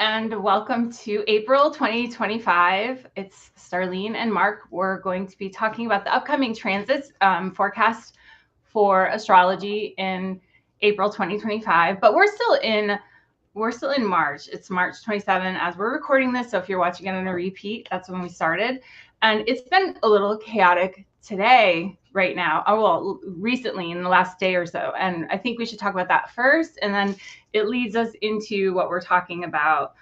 and welcome to April 2025. It's Starlene and Mark. We're going to be talking about the upcoming transits forecast for astrology in April 2025. But we're still in March. It's March 27 as we're recording this. So if you're watching it on a repeat, that's when we started. And it's been a little chaotic today, right now. Oh, well, recently in the last day or so. And I think we should talk about that first. And then it leads us into what we're talking about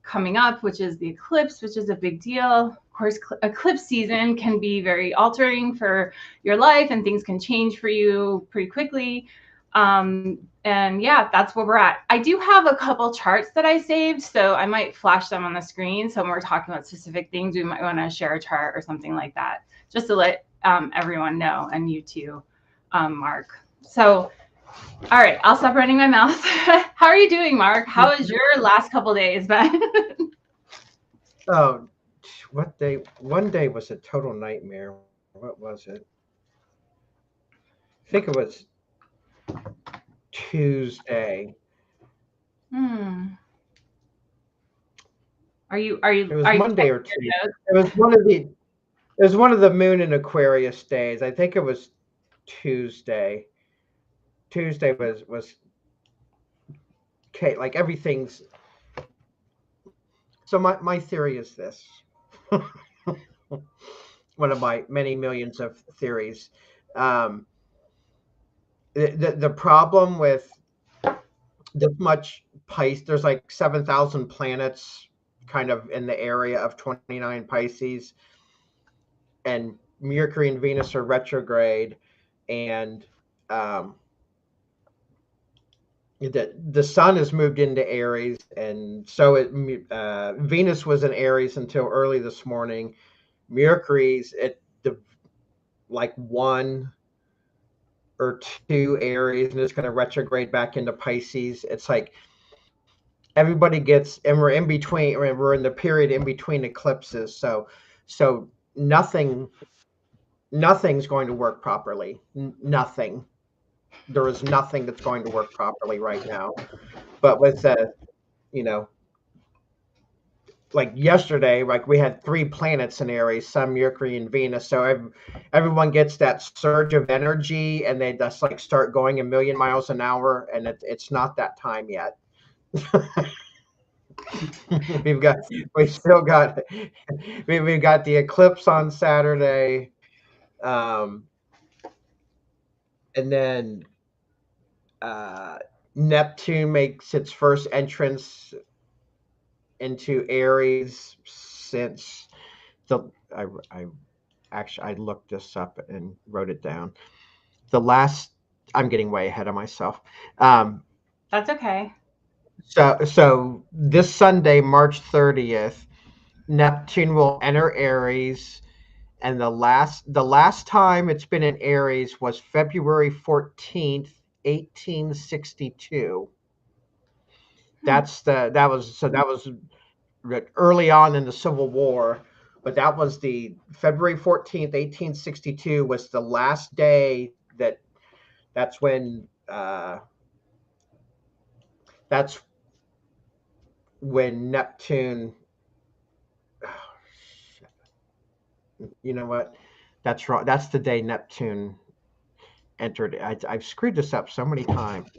coming up, which is the eclipse, which is a big deal. Of course, eclipse season can be very altering for your life and things can change for you pretty quickly. And yeah, that's where we're at. I do have a couple charts that I saved, so I might flash them on the screen. So when we're talking about specific things, we might want to share a chart or something like that, just to let everyone know, and you too, Mark. So, all right, I'll stop running my mouth. How are you doing, Mark? How has your last couple days been? Oh, what day? One day was a total nightmare. What was it? I think it was Tuesday. Are you It was Monday or Tuesday. notes? It was one of the Moon and Aquarius days. I think it was Tuesday. Tuesday was okay. Like everything's. So my theory is this. One of my many millions of theories. The problem with this much Pisces, there's like 7,000 planets kind of in the area of 29 Pisces, and Mercury and Venus are retrograde, and the sun has moved into Aries, and so Venus was in Aries until early this morning. Mercury's at the like 1 or 2 Aries, and it's going to retrograde back into Pisces. It's like everybody gets, and we're in between. We're in the period in between eclipses, so nothing's going to work properly. Nothing. There is nothing that's going to work properly right now. But with like yesterday, like we had 3 planets in Aries, Sun, Mercury, and Venus. So everyone gets that surge of energy, and they just like start going a million miles an hour, and it's not that time yet. we've got the eclipse on Saturday, and then Neptune makes its first entrance into Aries since I looked this up and wrote it down. I'm getting way ahead of myself. That's okay. So this Sunday, March 30th, Neptune will enter Aries, and the last time it's been in Aries was February 14th, 1862. That was early on in the Civil War, but that was the February 14th, 1862 was the last day that's when Neptune. You know what? That's wrong. That's the day Neptune entered. I've screwed this up so many times.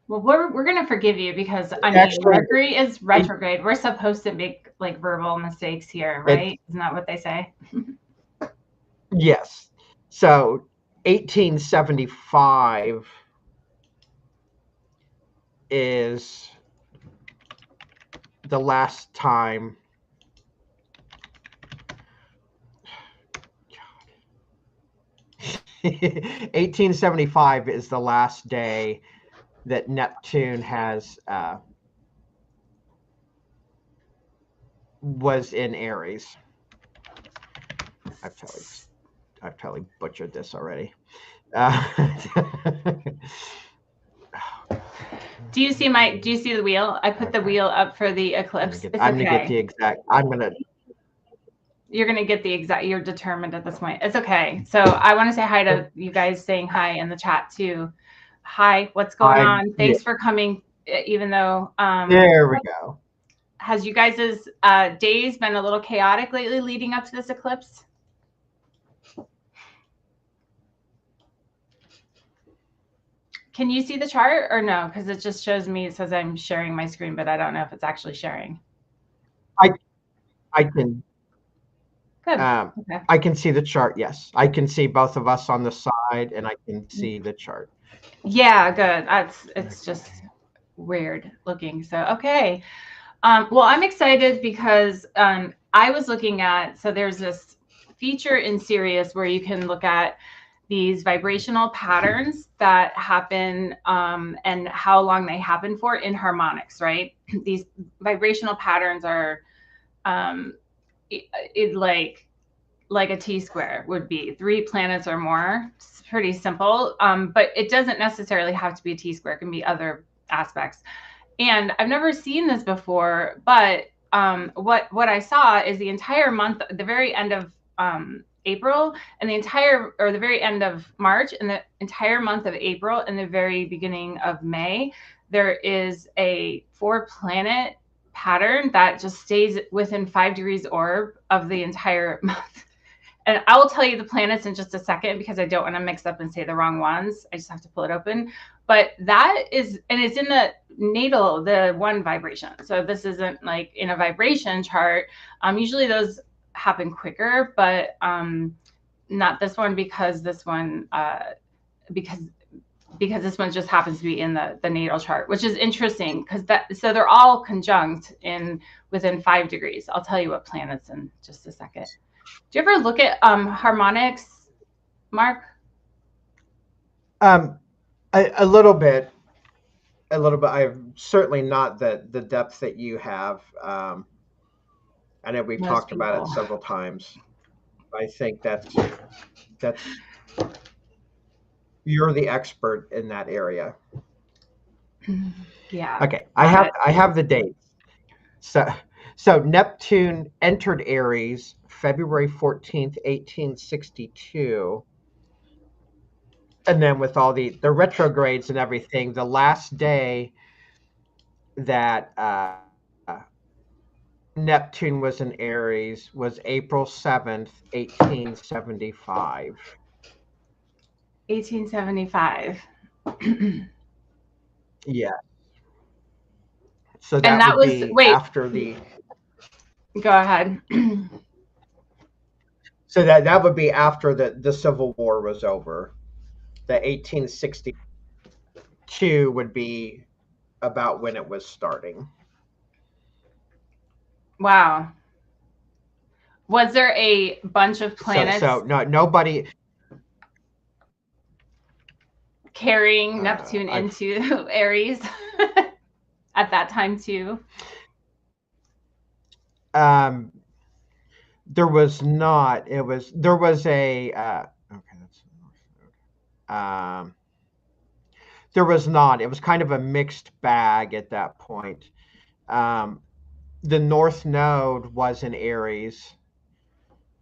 Well, we're gonna forgive you because I mean Mercury is retrograde. We're supposed to make like verbal mistakes here, right? Isn't that what they say? Yes. So 1875 is the last time. 1875 is the last day that Neptune was in Aries. I've totally butchered this already. Do you see the wheel? I put the wheel up for the eclipse. I'm gonna get the exact. You're gonna get the exact. You're determined at this point. It's okay. So I want to say hi to you guys saying hi in the chat too. Hi, what's going on? Thanks for coming even though there we go. Has you guys' days been a little chaotic lately leading up to this eclipse? Can you see the chart or no? Because it just shows me, it says I'm sharing my screen, but I don't know if it's actually sharing. I can. Good. Okay. I can see the chart. Yes, I can see both of us on the side, and I can see the chart. Yeah, good. It's just weird looking. So okay. Well, I'm excited because I was looking at, so there's this feature in Sirius where you can look at these vibrational patterns that happen and how long they happen for in harmonics, right? These vibrational patterns are like a T-square would be 3 planets or more. It's pretty simple, but it doesn't necessarily have to be a T-square. It can be other aspects. And I've never seen this before, but what I saw is the entire month, the very end of April, and the very end of March, and the entire month of April, and the very beginning of May, there is a 4-planet pattern that just stays within 5 degrees orb of the entire month. And I will tell you the planets in just a second because I don't want to mix up and say the wrong ones. I just have to pull it open. But that is, and it's in the natal, the 1 vibration. So this isn't like in a vibration chart. Usually those happen quicker, but not this one because this one, because this one just happens to be in the natal chart, which is interesting because so they're all conjunct within 5 degrees. I'll tell you what planets in just a second. Do you ever look at harmonics, Mark? A little bit. I'm certainly not the depth that you have. I know we've talked about it several times. I think that's you're the expert in that area. Yeah. Okay, I have the dates. So Neptune entered Aries February 14th, 1862. And then with all the retrogrades and everything, the last day that Neptune was in Aries was April 7th, 1875. 1875. Yeah. So that would be after the. Go ahead. So that would be after the Civil War was over. The 1862 would be about when it was starting. Wow. Was there a bunch of planets? So nobody carrying Neptune into Aries at that time too? There was not. There was a. Okay, that's. There was not. It was kind of a mixed bag at that point. The North Node was in Aries.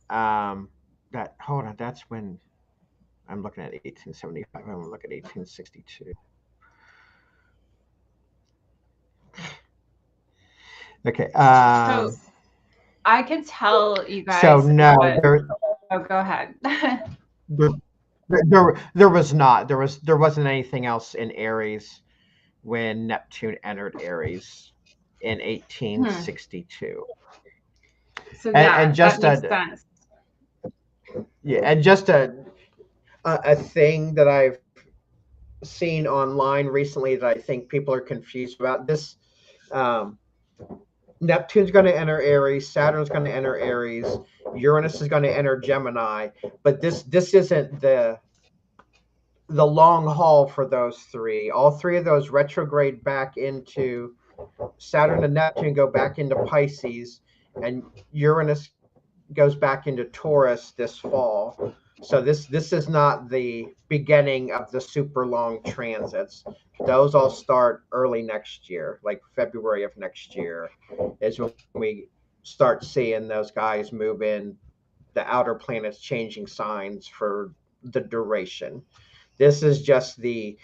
Hold on, that's when I'm looking at 1875. I'm gonna look at 1862. Okay. So I can tell you guys. So no. Oh, go ahead. There was not. There wasn't anything else in Aries when Neptune entered Aries in 1862. So yeah, and just that makes sense. Yeah, and just a thing that I've seen online recently that I think people are confused about. This Neptune's going to enter Aries, Saturn's going to enter Aries, Uranus is going to enter Gemini, but this isn't the long haul for those 3. All 3 of those retrograde back into Saturn and Neptune, go back into Pisces, and Uranus goes back into Taurus this fall. So this is not the beginning of the super long transits. Those all start early next year, like February of next year is when we start seeing those guys move in, the outer planets changing signs for the duration. This is just the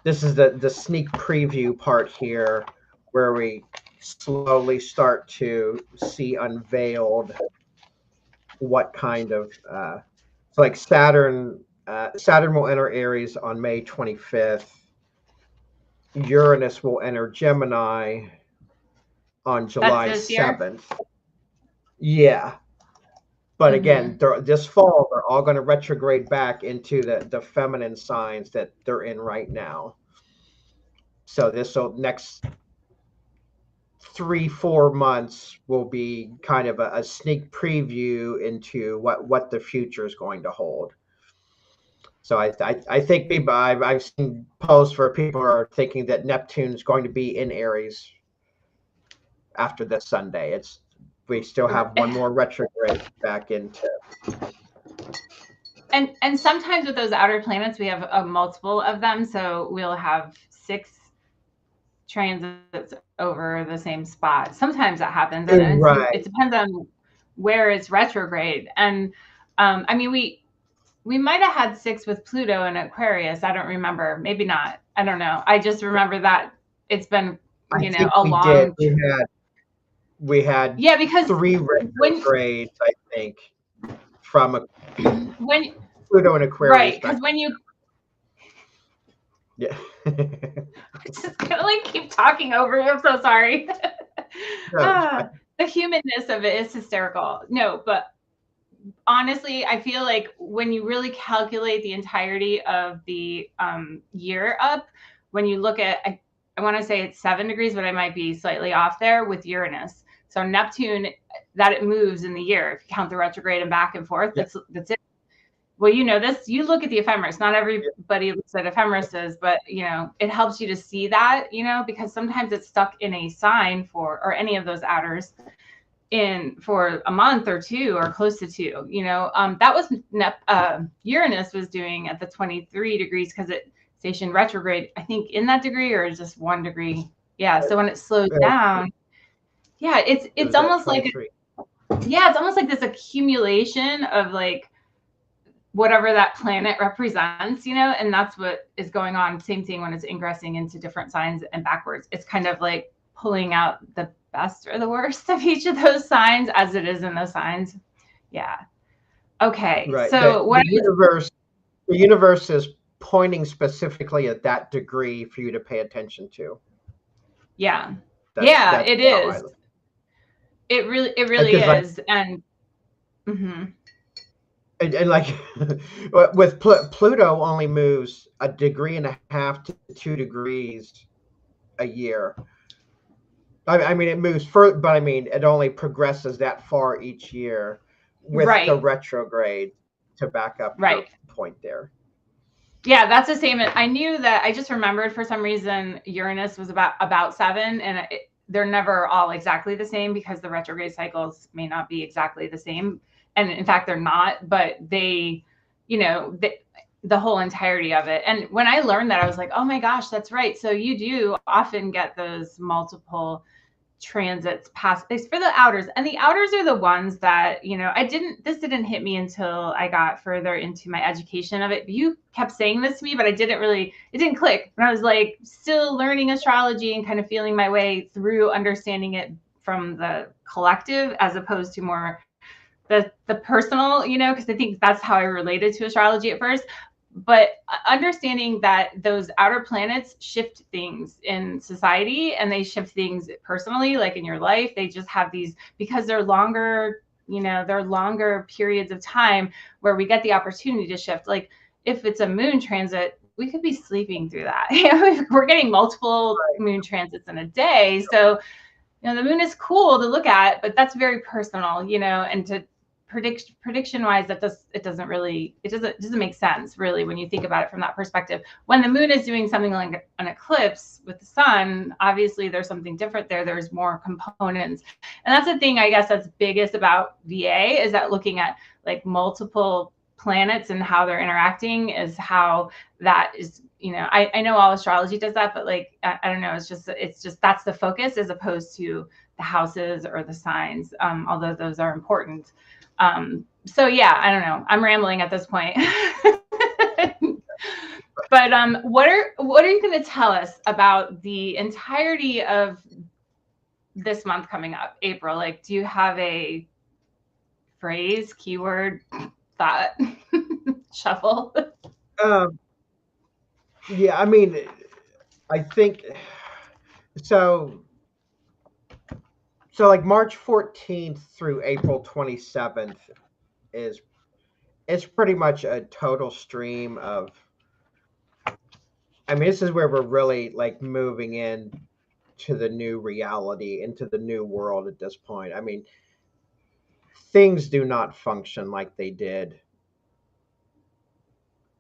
this is the sneak preview part here, where we slowly start to see unveiled what kind of so like Saturn will enter Aries on May 25th. Uranus will enter Gemini on That's July this year. 7th. Yeah. But again, this fall, they're all going to retrograde back into the feminine signs that they're in right now. So this next 3-4 months will be kind of a sneak preview into what the future is going to hold. So I think people, I've seen posts where people are thinking that Neptune's going to be in Aries after this Sunday. We still have one more retrograde back into. And sometimes with those outer planets, we have a multiple of them. So we'll have 6 transits over the same spot. Sometimes that happens, and Right. it depends on where it's retrograde. And I mean, we might have had 6 with Pluto and Aquarius. I don't remember. Maybe not. I don't know. I just remember that it's been, you know, a long. We had yeah, because 3 retrogrades, I think, from when Pluto and Aquarius. Right, because when you. Yeah. I'm just gonna like keep talking over you. I'm so sorry. The humanness of it is hysterical. No, but honestly, I feel like when you really calculate the entirety of the year up, when you look at, I want to say it's 7 degrees, but I might be slightly off there with Uranus. So Neptune, that it moves in the year. If you count the retrograde and back and forth, that's it. Well, you know this. You look at the ephemeris. Not everybody looks at ephemeris, but you know it helps you to see that. You know, because sometimes it's stuck in a sign or any of those outers for a month or 2 or close to 2. You know, that was Uranus was doing at the 23 degrees because it stationed retrograde. I think in that degree or just 1 degree. Yeah. So when it slows down, yeah, it's almost like it's almost like this accumulation of like whatever that planet represents, you know, and that's what is going on. Same thing when it's ingressing into different signs and backwards. It's kind of like pulling out the best or the worst of each of those signs as it is in those signs. Yeah. Okay. Right. So the universe is pointing specifically at that degree for you to pay attention to. Yeah. It is. It really is. And and like with Pluto only moves 1.5 degrees to 2 degrees a year. I mean, it moves further, but I mean, it only progresses that far each year with the retrograde to back up your point there. Yeah, that's the same. I knew that. I just remembered for some reason Uranus was about 7, and they're never all exactly the same because the retrograde cycles may not be exactly the same. And in fact, they're not, but they, you know, the whole entirety of it. And when I learned that, I was like, oh my gosh, that's right. So you do often get those multiple transits past space for the outers, and the outers are the ones that, you know, this didn't hit me until I got further into my education of it. You kept saying this to me, but it didn't click when I was like still learning astrology and kind of feeling my way through understanding it from the collective as opposed to more the personal, you know, because I think that's how I related to astrology at first. But understanding that those outer planets shift things in society and they shift things personally, like in your life, they just have these, because they're longer, you know, they're longer periods of time where we get the opportunity to shift. Like if it's a moon transit, we could be sleeping through that. You know, we're getting multiple moon transits in a day. So, you know, the moon is cool to look at, but that's very personal, you know, and to prediction wise, it doesn't make sense really when you think about it from that perspective. When the moon is doing something like an eclipse with the sun, obviously there's something different there. There's more components, and that's the thing I guess that's biggest about VA is that looking at like multiple planets and how they're interacting is how that is, you know, I know all astrology does that, but like I don't know, it's just that's the focus as opposed to the houses or the signs, although those are important. So yeah, I don't know. I'm rambling at this point. But what are you going to tell us about the entirety of this month coming up, April? Like, do you have a phrase, keyword, thought, shuffle? Yeah, I mean, I think so. So like March 14th through April 27th is pretty much a total stream of. I mean, this is where we're really like moving in to the new reality, into the new world at this point. I mean, things do not function like they did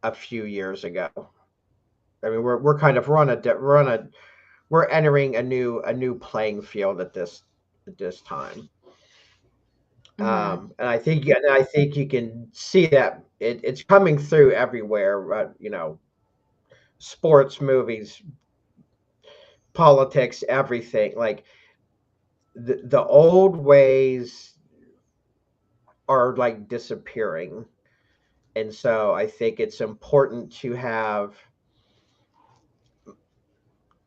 a few years ago. I mean, we're kind of we're entering a new playing field at this time. And I think you can see that it's coming through everywhere. You know, sports, movies, politics, everything. Like the old ways are like disappearing, and so I think it's important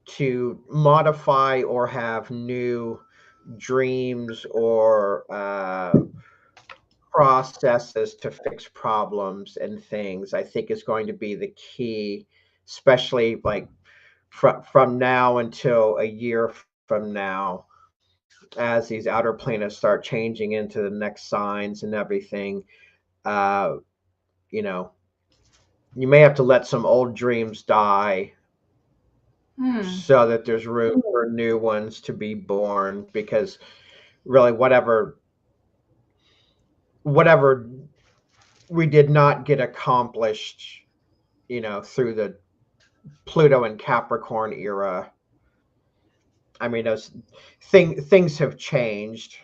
to modify or have new dreams or processes to fix problems and things. I think is going to be the key, especially like from now until a year from now, as these outer planets start changing into the next signs and everything. Uh, you know, you may have to let some old dreams die so that there's room for new ones to be born, because really whatever we did not get accomplished, you know, through the Pluto and Capricorn era. I mean, things have changed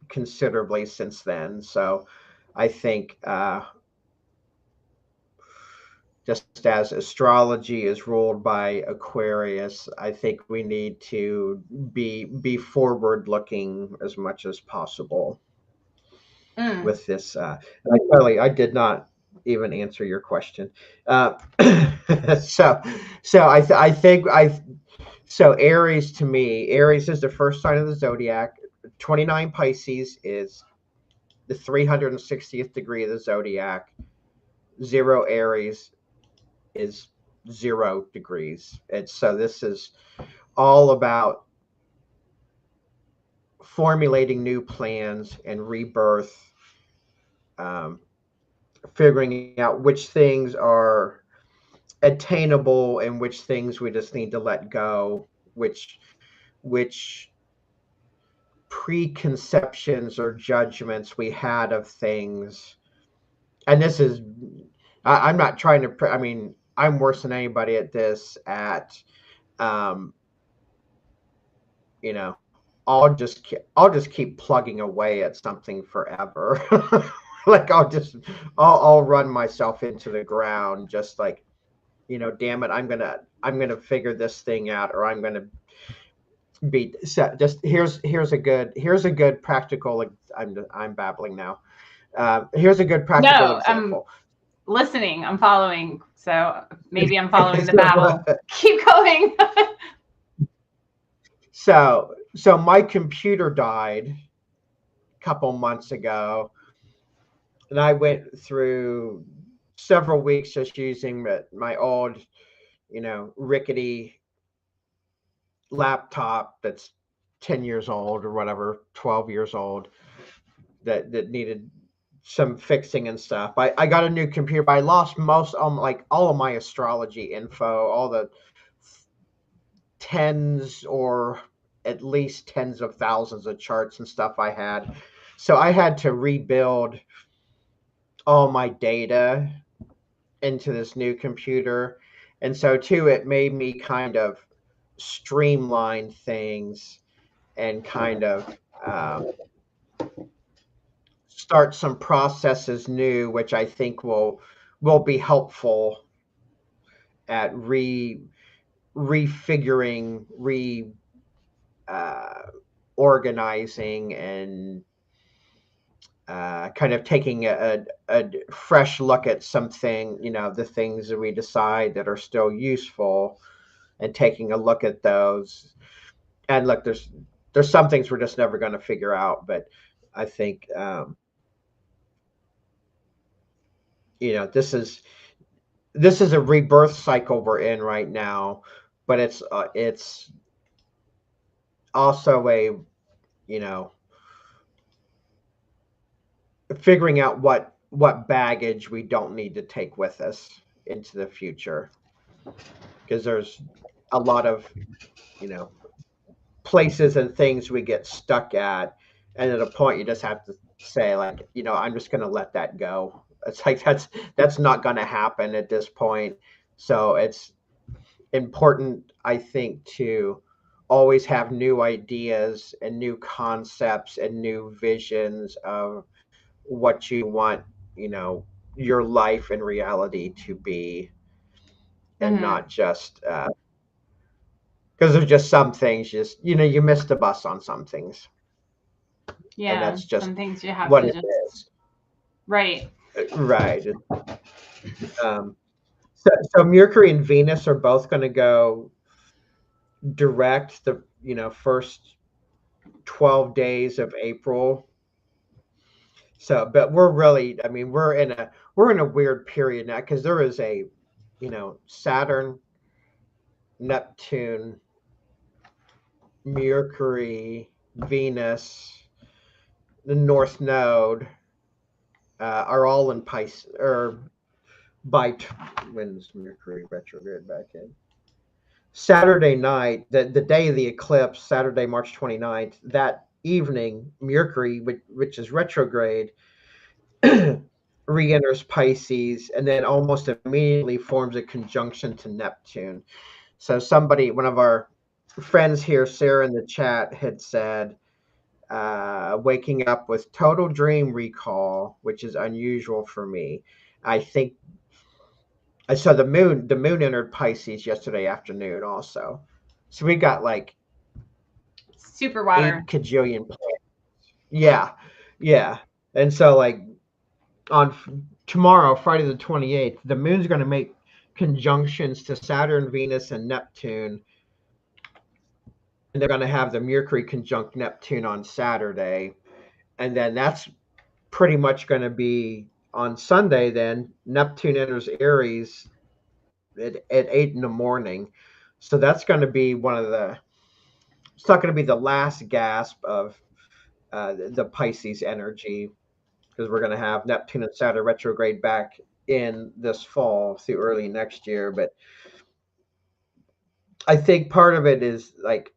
considerably since then. So I think just as astrology is ruled by Aquarius, I think we need to be forward looking as much as possible with this. I did not even answer your question. So I think so Aries, to me, Aries is the first sign of the zodiac. 29 Pisces is the 360th degree of the zodiac. 0 Aries is 0 degrees. And so this is all about formulating new plans and rebirth, um, figuring out which things are attainable and which things we just need to let go, which preconceptions or judgments we had of things. And this is, I'm not trying to, I mean, I'm worse than anybody at this, um, you know, I'll just keep plugging away at something forever. Like I'll run myself into the ground, just like, you know, damn it, I'm gonna figure this thing out, or I'm gonna be set. Just here's a good practical. I'm babbling now. Here's a good practical No, example. I'm listening. I'm following. So maybe I'm following the babble. Keep going. So my computer died a couple months ago, and I went through several weeks just using my old, you know, rickety laptop that's 10 years old or whatever, 12 years old, that needed some fixing and stuff. I got a new computer, but I lost most like all of my astrology info, all the tens or at least tens of thousands of charts and stuff I had. So I had to rebuild all my data into this new computer. And so too, it made me kind of streamline things and kind of start some processes new, which I think will be helpful at refiguring, uh, organizing, and kind of taking a fresh look at something, the things that we decide that are still useful, and taking a look at those. And look, there's some things we're just never going to figure out, but I think this is a rebirth cycle we're in right now, but it's also a you know figuring out what baggage we don't need to take with us into the future, because there's a lot of you know places and things we get stuck at, and at a point you just have to say, like, I'm just going to let that go. It's like that's not going to happen at this point. So it's important, I think, to always have new ideas and new concepts and new visions of what you want, your life and reality to be, and Hmm. not just because there's just some things, just you miss the bus on some things, and Yeah, that's just some things you have what to it just, is. right. Right. So Mercury and Venus are both going to go direct the first 12 days of April. So, but we're really, I mean, we're in a weird period now, because there is a Saturn, Neptune, Mercury, Venus, the North Node, are all in Pisces, or when's Mercury retrograde back in? Saturday night, the day of the eclipse, Saturday, March 29th, that evening, Mercury, which is retrograde, re-enters Pisces, and then almost immediately forms a conjunction to Neptune. So one of our friends here, Sarah, in the chat, had said, waking up with total dream recall, which is unusual for me. I think I saw the moon entered Pisces yesterday afternoon also. So we got like Super water. 8 kajillion planets. Yeah, yeah. And so, like, on tomorrow, Friday the 28th, the moon's going to make conjunctions to Saturn, Venus, and Neptune. And they're going to have the Mercury conjunct Neptune on Saturday. And then that's pretty much going to be on Sunday. Then Neptune enters Aries at 8 in the morning. So that's going to be it's not going to be the last gasp of the Pisces energy, because we're going to have Neptune and Saturn retrograde back in this fall through early next year. But I think part of it is like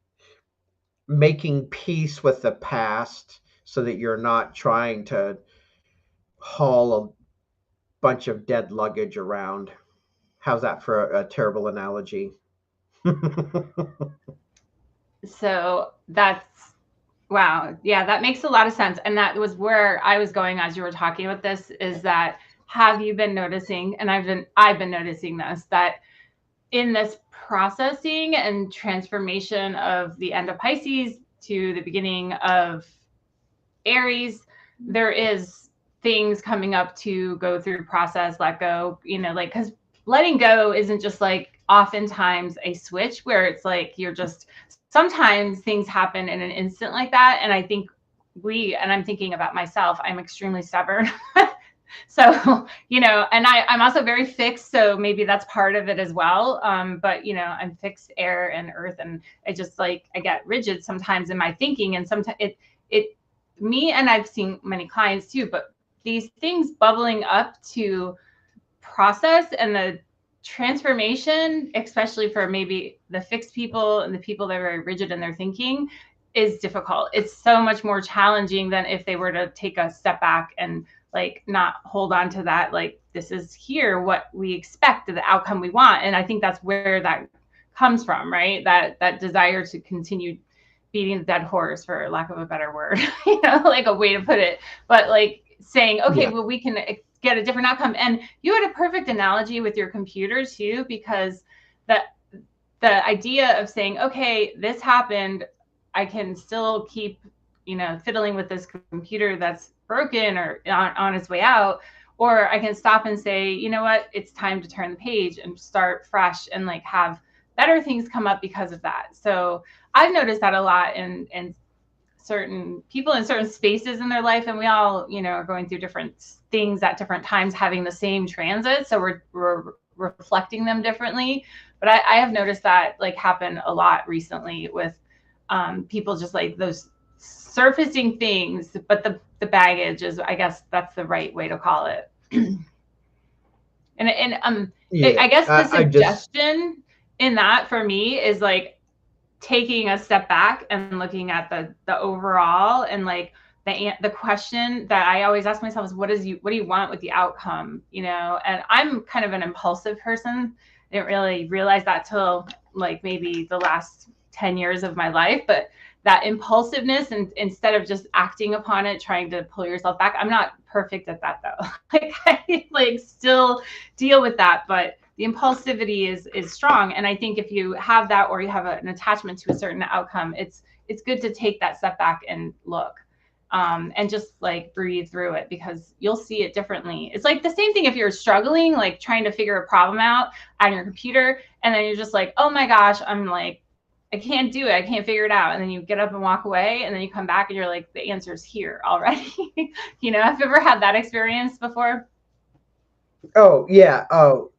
making peace with the past, so that you're not trying to haul a bunch of dead luggage around. How's that for a terrible analogy? So that's, wow. Yeah, that makes a lot of sense. And that was where I was going as you were talking about this, is that, have you been noticing, and I've been noticing this, that in this processing and transformation of the end of Pisces to the beginning of Aries, there is things coming up to go through, process, let go, like, because letting go isn't just like oftentimes a switch where it's like you're just, sometimes things happen in an instant like that. And I think and I'm thinking about myself, I'm extremely stubborn. So, and I'm also very fixed. So maybe that's part of it as well. But, I'm fixed air and earth, and I just, like, I get rigid sometimes in my thinking. And sometimes me, and I've seen many clients too, but these things bubbling up to process, and the transformation, especially for maybe the fixed people and the people that are very rigid in their thinking, is difficult. It's so much more challenging than if they were to take a step back and, like, not hold on to that, like, this is here, what we expect, the outcome we want. And I think that's where that comes from, right? That desire to continue beating the dead horse, for lack of a better word, like a way to put it. But, like, saying, okay, Yeah. well, we can get a different outcome. And you had a perfect analogy with your computer too, because the idea of saying, okay, this happened, I can still keep, fiddling with this computer that's broken or on its way out, or I can stop and say, you know what, it's time to turn the page and start fresh and like have better things come up because of that. So I've noticed that a lot in certain people in certain spaces in their life, and we all, you know, are going through different things at different times having the same transit, so we're reflecting them differently. But I have noticed that like happen a lot recently with people, just like those surfacing things, but the baggage is, I guess that's the right way to call it. And Yeah, I guess the I just suggestion in that for me is like taking a step back and looking at the overall, and like the question that I always ask myself is what do you want with the outcome, you know? And I'm kind of an impulsive person. I didn't really realize that till like maybe the last 10 years of my life, but that impulsiveness, and instead of just acting upon it, trying to pull yourself back. I'm not perfect at that though. Like I like still deal with that, but the impulsivity is strong. And I think if you have that, or you have an attachment to a certain outcome, it's good to take that step back and look, and just like breathe through it, because you'll see it differently. It's like the same thing if you're struggling, like trying to figure a problem out on your computer, and then you're just like, oh my gosh, I'm like, I can't do it. I can't figure it out. And then you get up and walk away, and then you come back and you're like, the answer's here already. You know, have you ever had that experience before? oh yeah, oh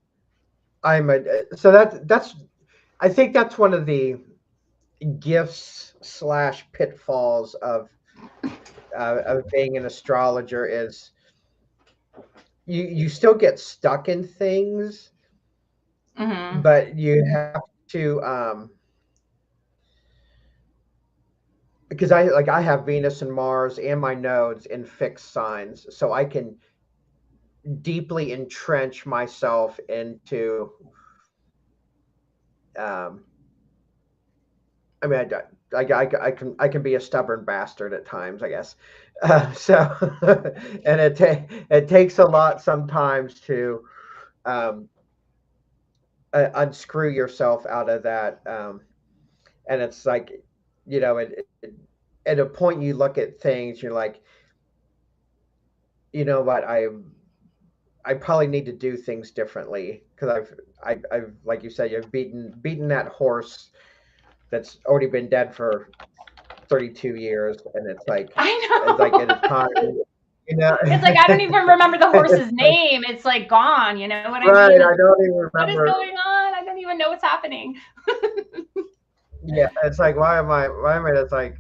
I'm a so that's I think that's one of the gifts slash pitfalls of being an astrologer is you still get stuck in things, Mm-hmm. but you have to because I have Venus and Mars and my nodes in fixed signs, so I can deeply entrench myself into um I mean, I can be a stubborn bastard at times, I guess. So, and it takes a lot sometimes to um, unscrew yourself out of that. And it's like, you know, at a point you look at things, you're like, you know what, I probably need to do things differently because I've like you said, you've beaten that horse that's already been dead for 32 years, and I it's like it is know. time, you know. It's like I don't even remember the It's horse's like, name. It's like gone. You know what I right, mean? I It's don't even what is remember. going on? I don't even know what's happening. Yeah, it's like why am I just like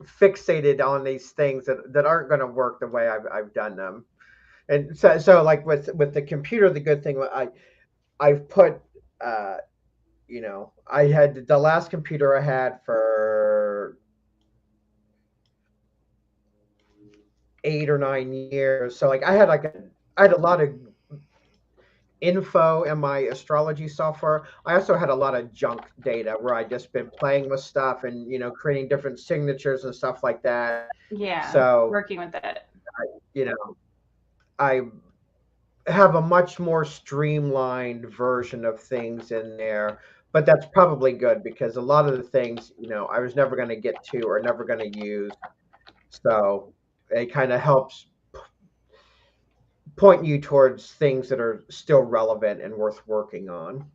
fixated on these things that aren't going to work the way I've done them. And so like with the computer, the good thing I've put uh you know, I had the last computer I had for 8 or 9 years. So like I had a lot of info in my astrology software. I also had a lot of junk data where I just been playing with stuff and you know creating different signatures and stuff like that. Yeah, So working with it. you know I have a much more streamlined version of things in there. But that's probably good because a lot of the things, you know, I was never going to get to or never going to use. So it kind of helps point you towards things that are still relevant and worth working on.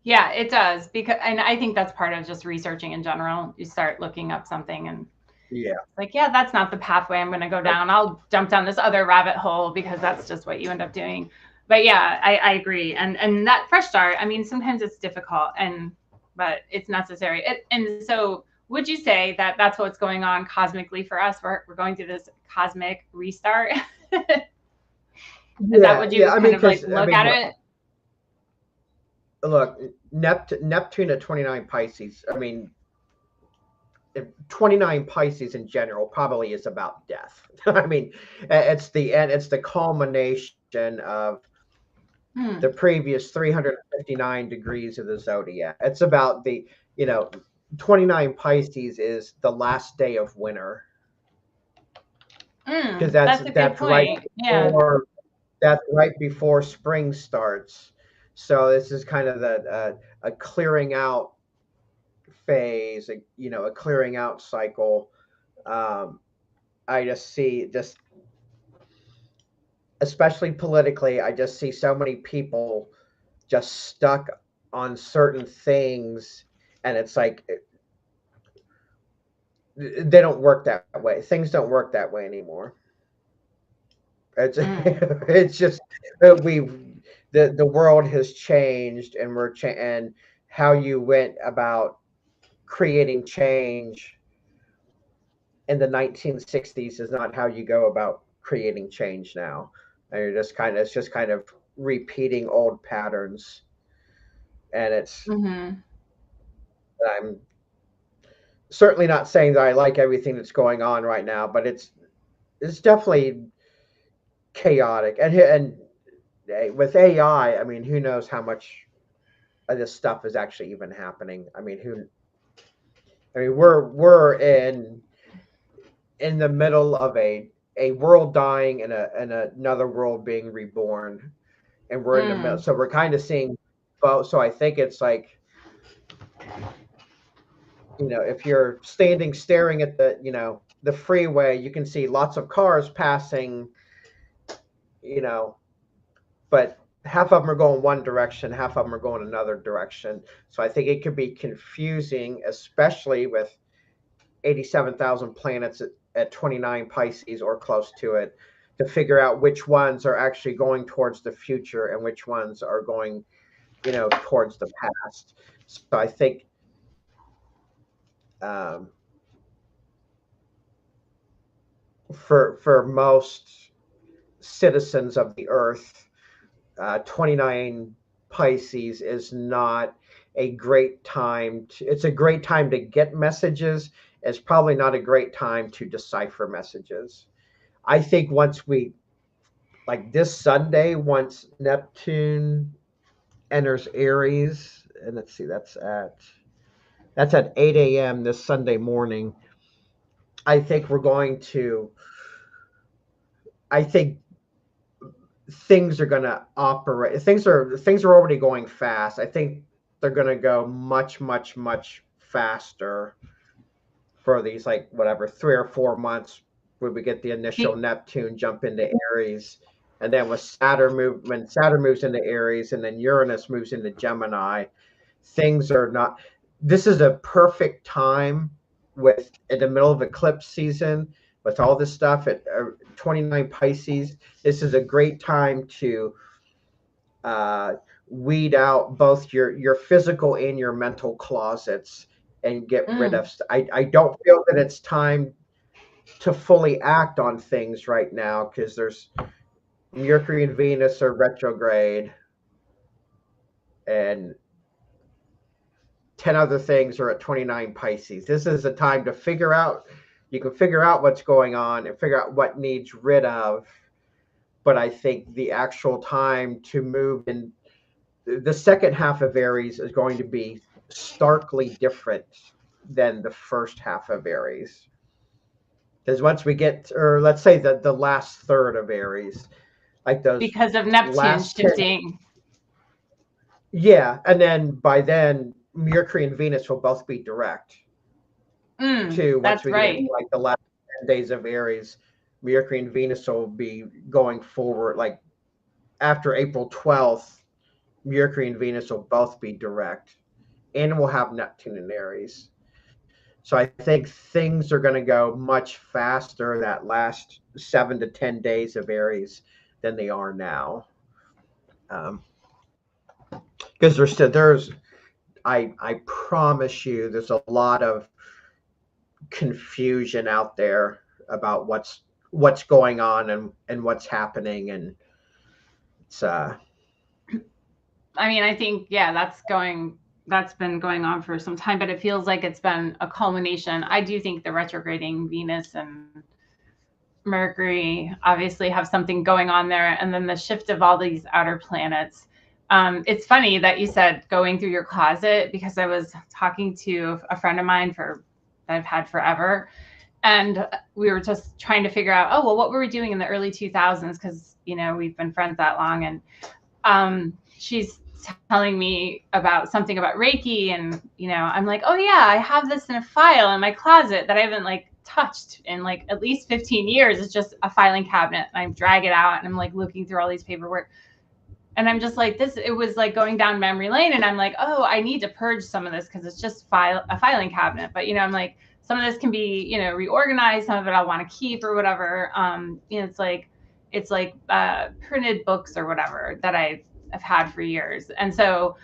Yeah, it does, because, and I think that's part of just researching in general. You start looking up something and Yeah. like, yeah, that's not the pathway I'm going to go down. I'll jump down this other rabbit hole because that's just what you end up doing. But yeah, I agree. And that fresh start, I mean, sometimes it's difficult, but it's necessary. And so would you say that that's what's going on cosmically for us? We're going through this cosmic restart. Is that Yeah, what yeah. you I kind mean, of like because I look mean, at it? look, Neptune at 29 Pisces. I mean, 29 Pisces in general probably is about death. I mean, it's the end. It's the culmination of Hmm. the previous 359 degrees of the zodiac. It's about the you know 29 Pisces is the last day of winter because That's a good point. Yeah. that's right before spring starts. So this is kind of a clearing out phase, a clearing out cycle. I just see just, especially politically, I just see so many people just stuck on certain things, and it's like they don't work that way. Things don't work that way anymore. It's it's just we the world has changed, and and how you went about creating change in the 1960s is not how you go about creating change now. And it's just kind of repeating old patterns. And I'm certainly not saying that I like everything that's going on right now, but it's definitely chaotic. And with AI, I mean, who knows how much of this stuff is actually even happening? We're in the middle of a world dying and another world being reborn, and we're in the middle. So we're kind of seeing both. So I think it's like, if you're standing staring at the freeway, you can see lots of cars passing, but half of them are going one direction, half of them are going another direction. So I think it could be confusing, especially with 87,000 planets at 29 Pisces or close to it, to figure out which ones are actually going towards the future and which ones are going, towards the past. So I think um, for most citizens of the Earth, 29 Pisces is not a great time. It's a great time to get messages. It's probably not a great time to decipher messages. I think once like this Sunday, once Neptune enters Aries, and let's see, that's at 8 a.m. this Sunday morning. I think we're going to. I think things are going to operate. Things are already going fast. I think they're going to go much, much, much faster for these, like, whatever, 3 or 4 months, when we get the initial Neptune jump into Aries, and then when Saturn moves into Aries, and then Uranus moves into Gemini, things are not. This is a perfect time with in the middle of eclipse season with all this stuff at 29 Pisces. This is a great time to uh, weed out both your physical and your mental closets and get rid of. I don't feel that it's time to fully act on things right now, because there's Mercury and Venus are retrograde, and 10 other things are at 29 Pisces. This is a time to figure out. You can figure out what's going on and figure out what needs rid of. But I think the actual time to move in the second half of Aries is going to be starkly different than the first half of Aries. Because once we get, or let's say that the last third of Aries, like those because of Neptune shifting. Yeah, and then by then Mercury and Venus will both be direct. Too, once we get into like the last 10 days of Aries, Mercury and Venus will be going forward. Like after April 12th, Mercury and Venus will both be direct, and we'll have Neptune in Aries. So I think things are going to go much faster that last 7 to 10 days of Aries than they are now. Because I promise you, there's a lot of confusion out there about what's going on and what's happening, and it's I mean, I think that's been going on for some time, but it feels like it's been a culmination. I do think the retrograding Venus and Mercury obviously have something going on there, and then the shift of all these outer planets. It's funny that you said going through your closet, because I was talking to a friend of mine that I've had forever, and we were just trying to figure out, what were we doing in the early 2000s? Because we've been friends that long, and she's telling me about something about Reiki, and I'm like, oh yeah, I have this in a file in my closet that I haven't like touched in like at least 15 years. It's just a filing cabinet, and I drag it out and I'm like looking through all these paperwork, and I'm just like, it was like going down memory lane, and I'm like, oh, I need to purge some of this because it's just a filing cabinet. But I'm like, some of this can be reorganized, some of it I'll want to keep or whatever. It's like printed books or whatever that I've had for years. And so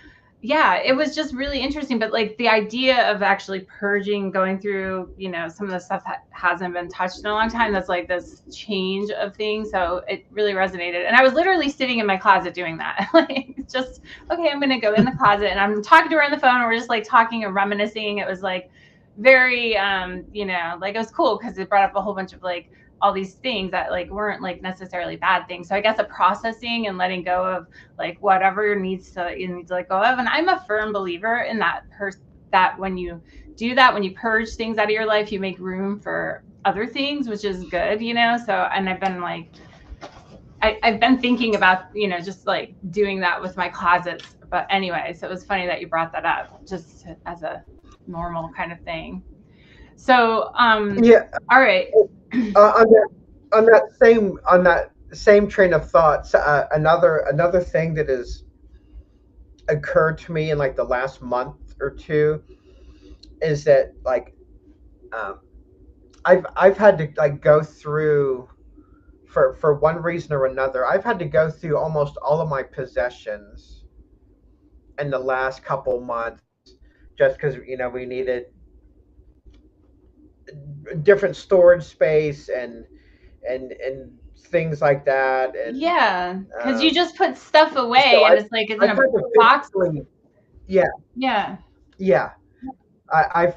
yeah, it was just really interesting. But like the idea of actually purging, going through some of the stuff that hasn't been touched in a long time, that's like this change of things, so it really resonated. And I was literally sitting in my closet doing that. Like, just, okay, I'm gonna go in the closet, and I'm talking to her on the phone, and we're just like talking and reminiscing. It was like very like, it was cool because it brought up a whole bunch of like all these things that like weren't like necessarily bad things. So I guess a processing and letting go of like whatever you need to let go of. And I'm a firm believer in that when you do that, when you purge things out of your life, you make room for other things, which is good. So, and I've been like, I've been thinking about just like doing that with my closets. But anyway, so it was funny that you brought that up, just as a normal kind of thing. So Yeah. all right. On that same train of thoughts, another thing that has occurred to me in like the last month or two is that like um, I've had to like go through for one reason or another. I've had to go through almost all of my possessions in the last couple months just because we needed different storage space and things like that. And Yeah, because you um, just put stuff away, so and it's like it's in I've a had to box. physically, yeah, Yeah. yeah. I've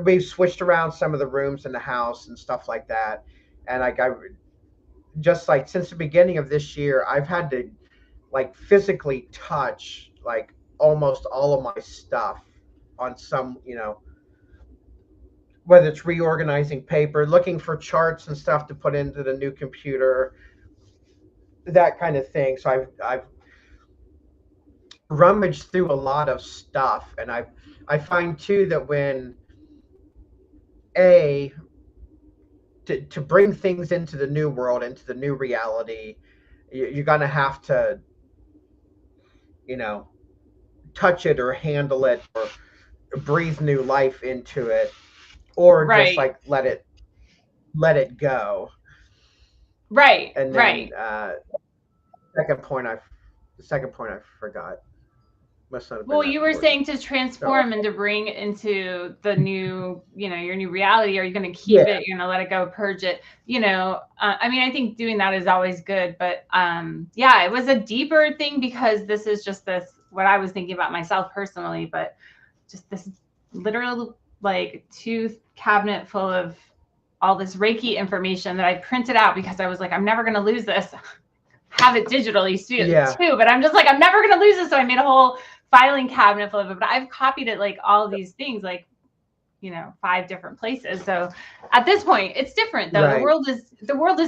we've switched around some of the rooms in the house and stuff like that, and like I just like since the beginning of this year, I've had to like physically touch like almost all of my stuff on some, whether it's reorganizing paper, looking for charts and stuff to put into the new computer, that kind of thing. So I've rummaged through a lot of stuff, and I find too that when a to bring things into the new world, into the new reality, you're gonna have to, you know, touch it or handle it or breathe new life into it, or just Right. like let it go. Right. And then Right. second point I the second point I forgot. Must not have been Well, that you were important. saying to So transform and to bring into the new, your new reality. Are you going to keep yeah, it? You're going to let it go, purge it? I mean, I think doing that is always good. But yeah, it was a deeper thing because this is just what I was thinking about myself personally. But just this literal like cabinet full of all this Reiki information that I printed out because I was like, I'm never going to lose this. Have it digitally yeah, too, but I'm just like, I'm never going to lose this. So I made a whole filing cabinet full of it, but I've copied it like all these things, like 5 different places. So at this point, it's different though. The right, world is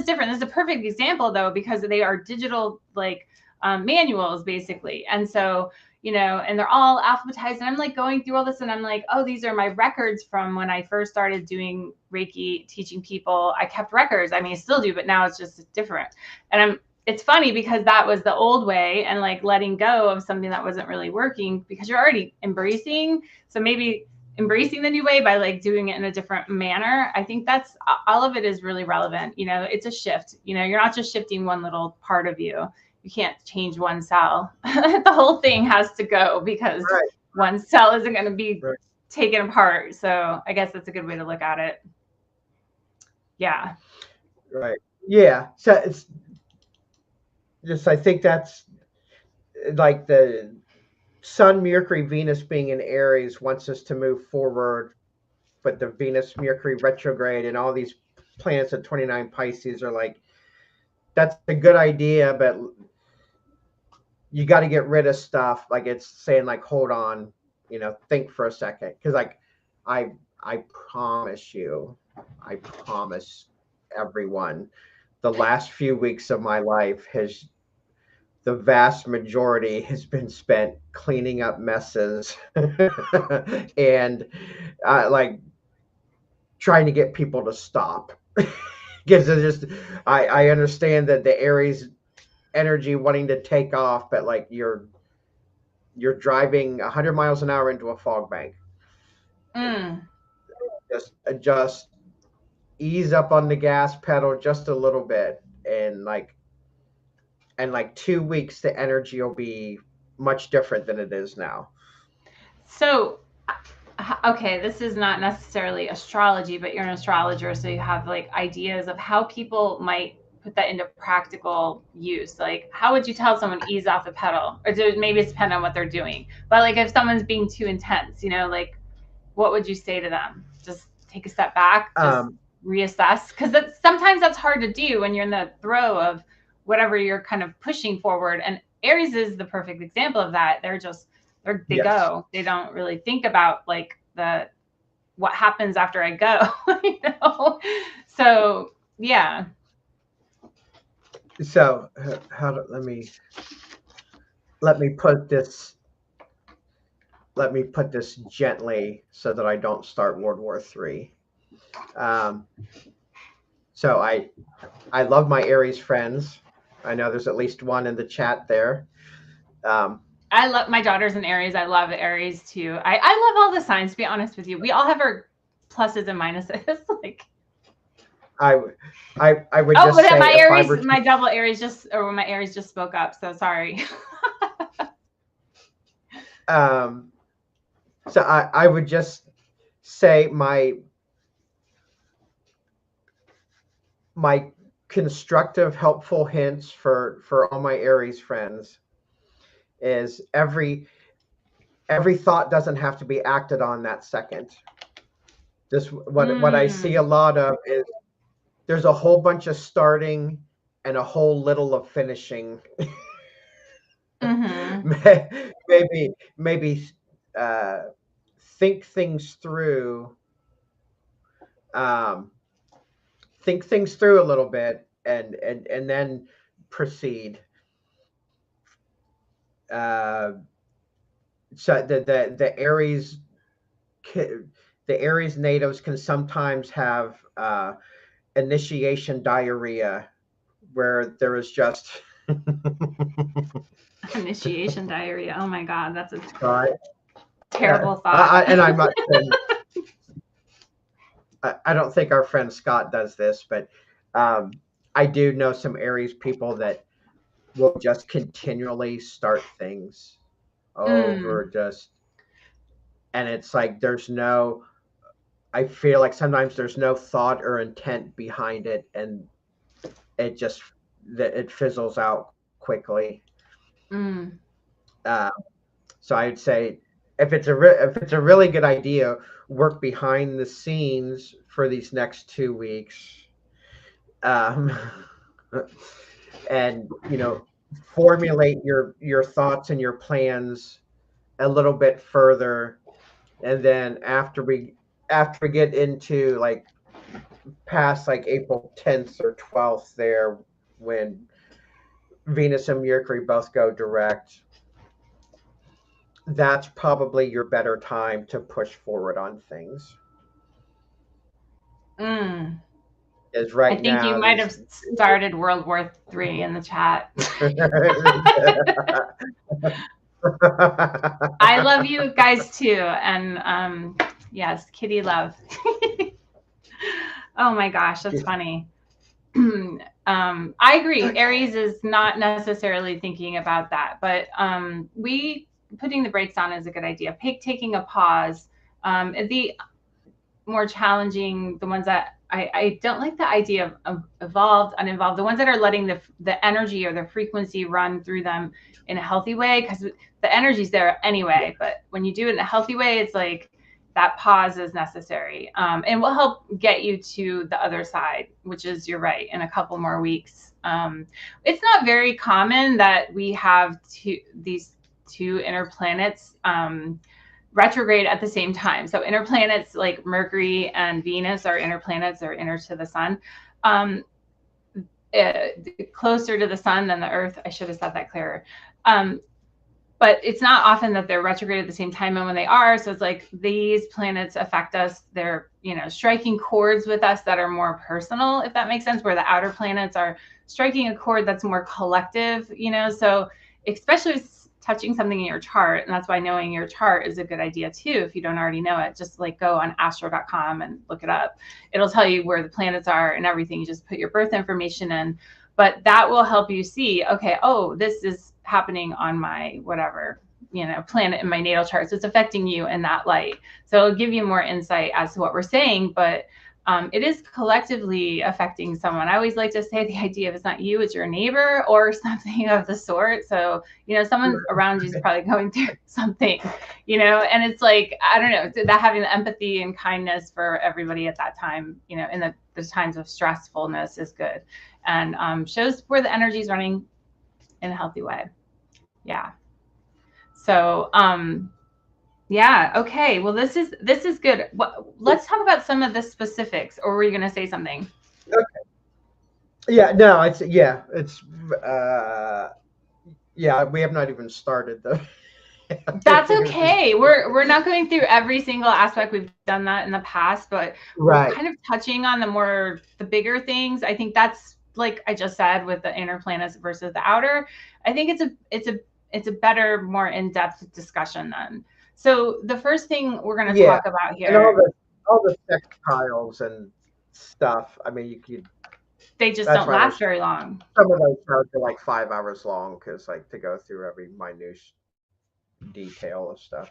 different. This is a perfect example though, because they are digital like manuals basically. And so and they're all alphabetized, and I'm like going through all this, and I'm like, oh, these are my records from when I first started doing Reiki, teaching people. I kept records. I mean, I still do, but now it's just different. And it's funny because that was the old way, and like letting go of something that wasn't really working because you're already embracing. So maybe embracing the new way by like doing it in a different manner. I think that's all of it is really relevant. It's a shift. You're not just shifting one little part of you. You can't change one cell. The whole thing has to go because right, one cell isn't going to be right, taken apart. So I guess that's a good way to look at it. Yeah. right. Yeah. So it's just I think that's like the Sun, Mercury, Venus being in Aries wants us to move forward, but the Venus, Mercury retrograde and all these planets at 29 Pisces are like, that's a good idea, but you got to get rid of stuff. Like it's saying, like, hold on, think for a second, because like, I I promise you, I promise everyone, the last few weeks of my life has the vast majority has been spent cleaning up messes and like trying to get people to stop. Because it's just, I understand that the Aries energy wanting to take off, but like you're driving 100 miles an hour into a fog bank. Just ease up on the gas pedal just a little bit, and like 2 weeks the energy will be much different than it is now. So, okay, this is not necessarily astrology, but you're an astrologer, so you have like ideas of how people might put that into practical use. Like, how would you tell someone to ease off the pedal? Or maybe it's dependent on what they're doing. But like, if someone's being too intense, like, what would you say to them? Just take a step back, just reassess, because sometimes that's hard to do when you're in the throw of whatever you're kind of pushing forward. And Aries is the perfect example of that. They go. They don't really think about like what happens after I go. So yeah. So let me put this gently so that I don't start World War III. So I love my Aries friends. I know there's at least one in the chat there. I love my daughter's an Aries. I love Aries too. I love all the signs, to be honest with you. We all have our pluses and minuses. Like I would just say my Aries, my double Aries my Aries just spoke up. So sorry. So I would just say my constructive, helpful hints for all my Aries friends is every thought doesn't have to be acted on that second. Just what I see a lot of is there's a whole bunch of starting and a whole little of finishing. Maybe think things through. Think things through a little bit and then proceed. So the Aries natives can sometimes have initiation diarrhea, where there is just initiation diarrhea. Oh my God, that's a terrible thought. And I'm not saying, I don't think our friend Scott does this, but I do know some Aries people that will just continually start things over and it's like I feel like sometimes there's no thought or intent behind it, and it fizzles out quickly. So I'd say if it's a really good idea, work behind the scenes for these next 2 weeks, and formulate your thoughts and your plans a little bit further, and then after we get into like past like April 10th or 12th there, when Venus and Mercury both go direct, that's probably your better time to push forward on things. Is right now. I think you might have started World War III in the chat. I love you guys too, and yes, kitty love. Oh my gosh, that's funny. I agree. Aries is not necessarily thinking about that, but putting the brakes on is a good idea. Taking a pause. The more challenging, the ones that I don't like the idea of evolved, uninvolved, the ones that are letting the energy or the frequency run through them in a healthy way, because the energy's there anyway. But when you do it in a healthy way, it's like that pause is necessary, and will help get you to the other side, which is, you're right, in a couple more weeks. It's not very common that we have these two inner planets retrograde at the same time. So inner planets like Mercury and Venus are inner planets, are inner to the sun. closer to the sun than the Earth. I should have said that clearer. But it's not often that they're retrograde at the same time, and when they are, so it's like these planets affect us. They're, you know, striking chords with us that are more personal, if that makes sense, where the outer planets are striking a chord that's more collective, you know. So especially touching something in your chart, and that's why knowing your chart is a good idea too. If you don't already know it, just like go on astro.com and look it up. It'll tell you where the planets are and everything. You just put your birth information in, but that will help you see, okay, oh, this is happening on my whatever, you know, planet in my natal chart. So it's affecting you in that light. So it'll give you more insight as to what we're saying, but it is collectively affecting someone. I always like to say the idea of it's not you, it's your neighbor or something of the sort. So, you know, someone around you is probably going through something, you know, and it's like, I don't know, that having the empathy and kindness for everybody at that time, you know, in the times of stressfulness is good, and shows where the energy is running in a healthy way. Yeah. So, yeah. Okay. Well, this is good. Let's talk about some of the specifics, or were you going to say something? Okay. Yeah. No. It's yeah. We have not even started though. That's okay. We're not going through every single aspect. We've done that in the past, but right. We're kind of touching on the bigger things. I think that's, like I just said, with the inner planets versus the outer. I think it's a better, more in-depth discussion then. So the first thing we're going to talk about here, and all the sextiles and stuff. I mean, you could. They just don't last very long. Some of those shows are like 5 hours long because, like, to go through every minute detail of stuff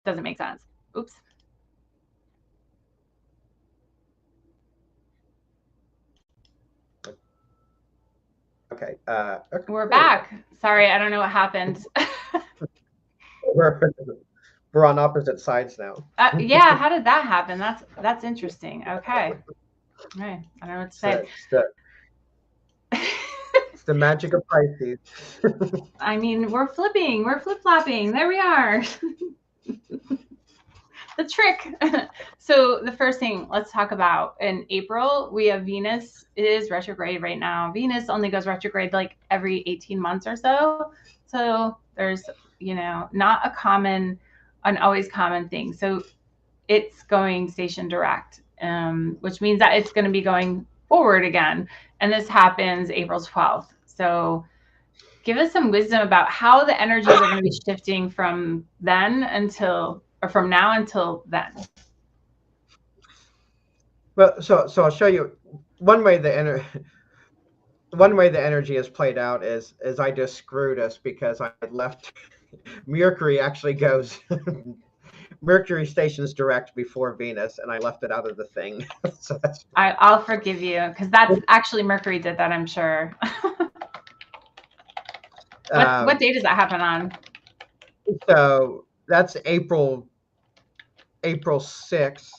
doesn't make sense. Oops. Okay. We're back. Sorry, I don't know what happened. We're on opposite sides now. Yeah, how did that happen? That's interesting. Okay. All right. I don't know what to say. It's the magic of Pisces. I mean, we're flip-flopping. There we are. The trick. So the first thing let's talk about, in April, we have Venus. It is retrograde right now. Venus only goes retrograde like every 18 months or so. So there's, you know, not an always common thing. So it's going station direct, which means that it's going to be going forward again. And this happens April 12th. So give us some wisdom about how the energies are going to be shifting from then until, or from now until then. Well, so I'll show you one way the energy is played out is I just screwed us because I left. Mercury actually goes. Mercury stations direct before Venus, and I left it out of the thing. So I'll forgive you, because that's actually Mercury did that, I'm sure. What day does that happen on? So that's April 6th.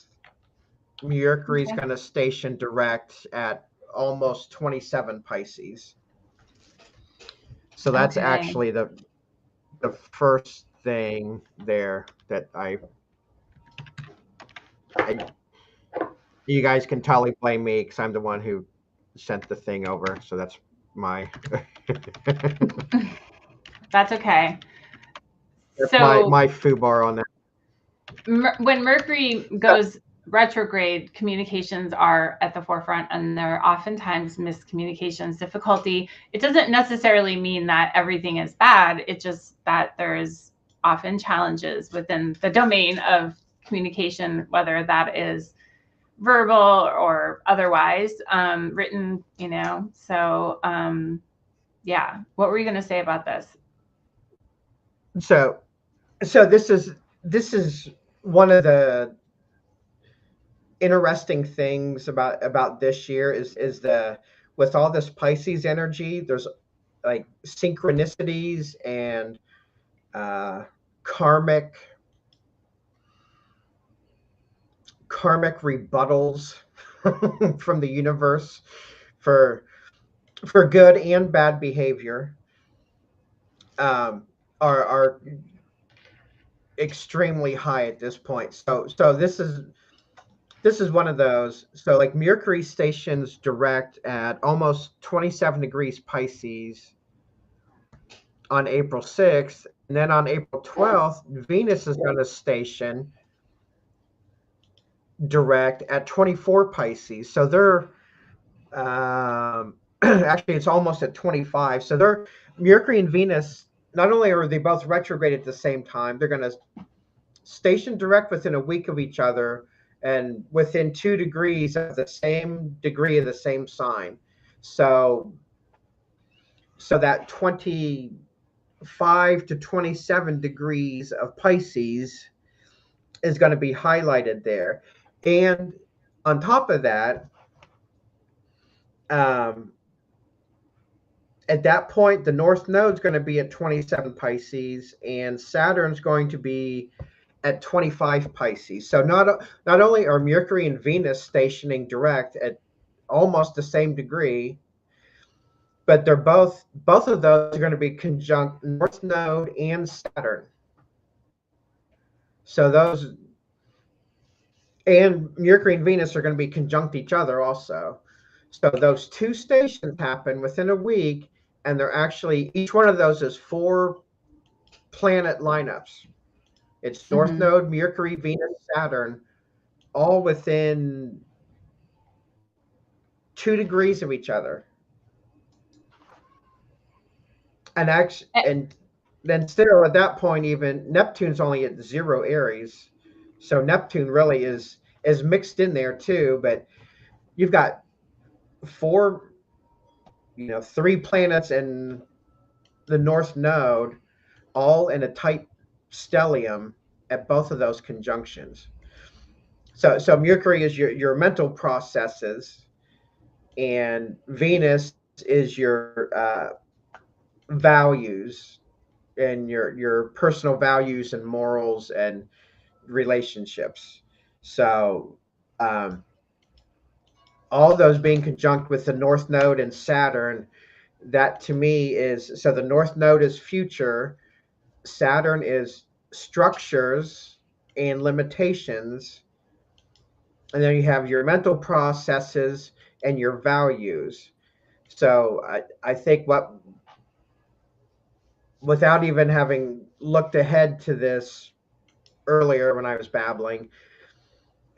Mercury's going to station direct at almost 27 Pisces. So that's actually the first thing there that you guys can totally blame me because I'm the one who sent the thing over. So that's my. That's okay. That's so my foobar on that. When Mercury goes retrograde, communications are at the forefront, and there are oftentimes miscommunications, difficulty. It doesn't necessarily mean that everything is bad. It's just that there is often challenges within the domain of communication, whether that is verbal or otherwise, written, you know. So yeah, what were you going to say about this? So this is one of the interesting things about this year is the, with all this Pisces energy, there's like synchronicities and karmic rebuttals from the universe for good and bad behavior, are extremely high at this point. So this is this is one of those. So like Mercury stations direct at almost 27 degrees Pisces on April 6th. And then on April 12th, Venus is going to station direct at 24 Pisces. So they're actually it's almost at 25. So they're Mercury and Venus. Not only are they both retrograde at the same time, they're going to station direct within a week of each other and within 2 degrees of the same degree of the same sign. So that 25 to 27 degrees of Pisces is going to be highlighted there. And on top of that, at that point, the North Node is going to be at 27 Pisces, and Saturn's going to be at 25 Pisces. So not only are Mercury and Venus stationing direct at almost the same degree, but they're both of those are going to be conjunct North Node and Saturn. So those and Mercury and Venus are going to be conjunct each other also. So those two stations happen within a week, and they're actually each one of those is 4 planet lineups. It's North Node, Mercury, Venus, Saturn, all within 2 degrees of each other. And then still at that point, even Neptune's only at 0 Aries. So Neptune really is mixed in there too, but you've got 3 planets in the North Node, all in a tight stellium at both of those conjunctions. So Mercury is your mental processes, and Venus is your values and your personal values and morals and relationships. So all those being conjunct with the North Node and Saturn, that to me is, so the North Node is future, Saturn is structures and limitations, and then you have your mental processes and your values. So I think without even having looked ahead to this earlier when I was babbling,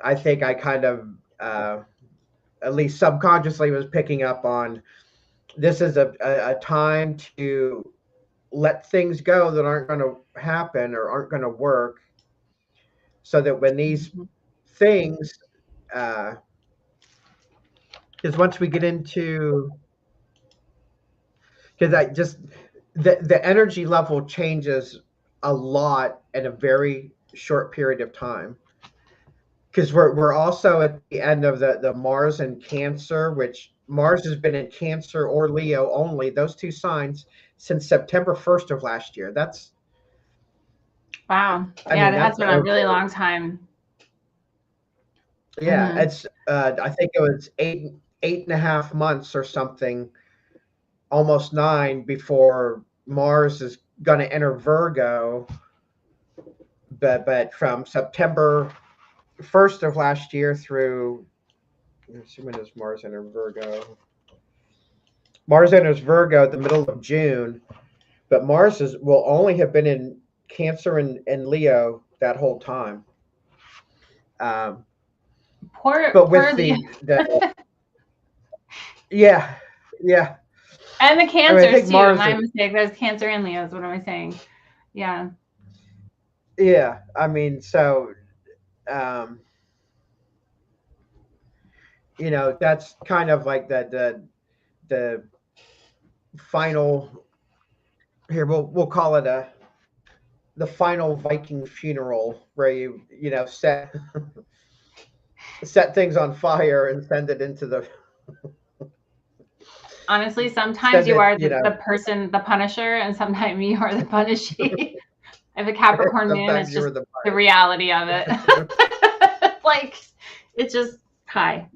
I think I kind of at least subconsciously was picking up on this is a time to let things go that aren't going to happen or aren't going to work, so that when these things, because once we get into, because I just the energy level changes a lot in a very short period of time, because we're also at the end of the Mars and Cancer, which Mars has been in Cancer or Leo only, those 2 signs, since September 1st of last year. That's wow. Yeah, that has been a really long time. Yeah, it's I think it was 8.5 months or something, almost 9, before Mars is going to enter Virgo. But from September 1st of last year through, let's see, when does Mars enter Virgo? Mars enters Virgo the middle of June, but Mars will only have been in Cancer and Leo that whole time. But with the yeah. And the Cancers too. My mistake. There's Cancer and Leos. What am I saying? Yeah. Yeah. I mean, so that's kind of like the final. Here, we'll call it the final Viking funeral, where you set things on fire and send it into the. Honestly, sometimes you are the person, the punisher, and sometimes you are the punishee. I have a Capricorn moon. It's just the reality of it. Like, it's just hi.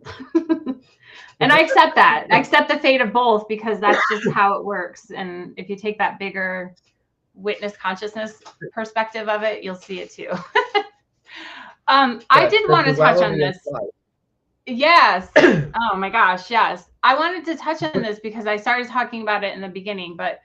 And I accept that. I accept the fate of both, because that's just how it works. And if you take that bigger witness consciousness perspective of it, you'll see it too. I did want to touch on this. Yes. Oh my gosh, yes. I wanted to touch on this because I started talking about it in the beginning, but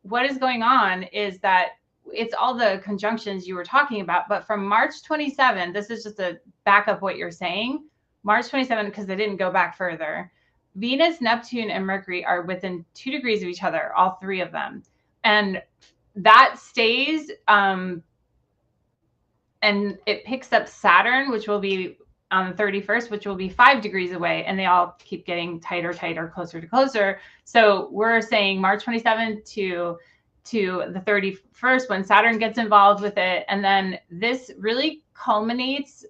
what is going on is that it's all the conjunctions you were talking about, but from March 27, this is just a back up what you're saying. March 27, because they didn't go back further. Venus, Neptune, and Mercury are within 2 degrees of each other, all three of them. And that stays, and it picks up Saturn, which will be on the 31st, which will be 5 degrees away, and they all keep getting tighter, closer to closer. So we're saying March 27th to the 31st when Saturn gets involved with it. And then this really culminates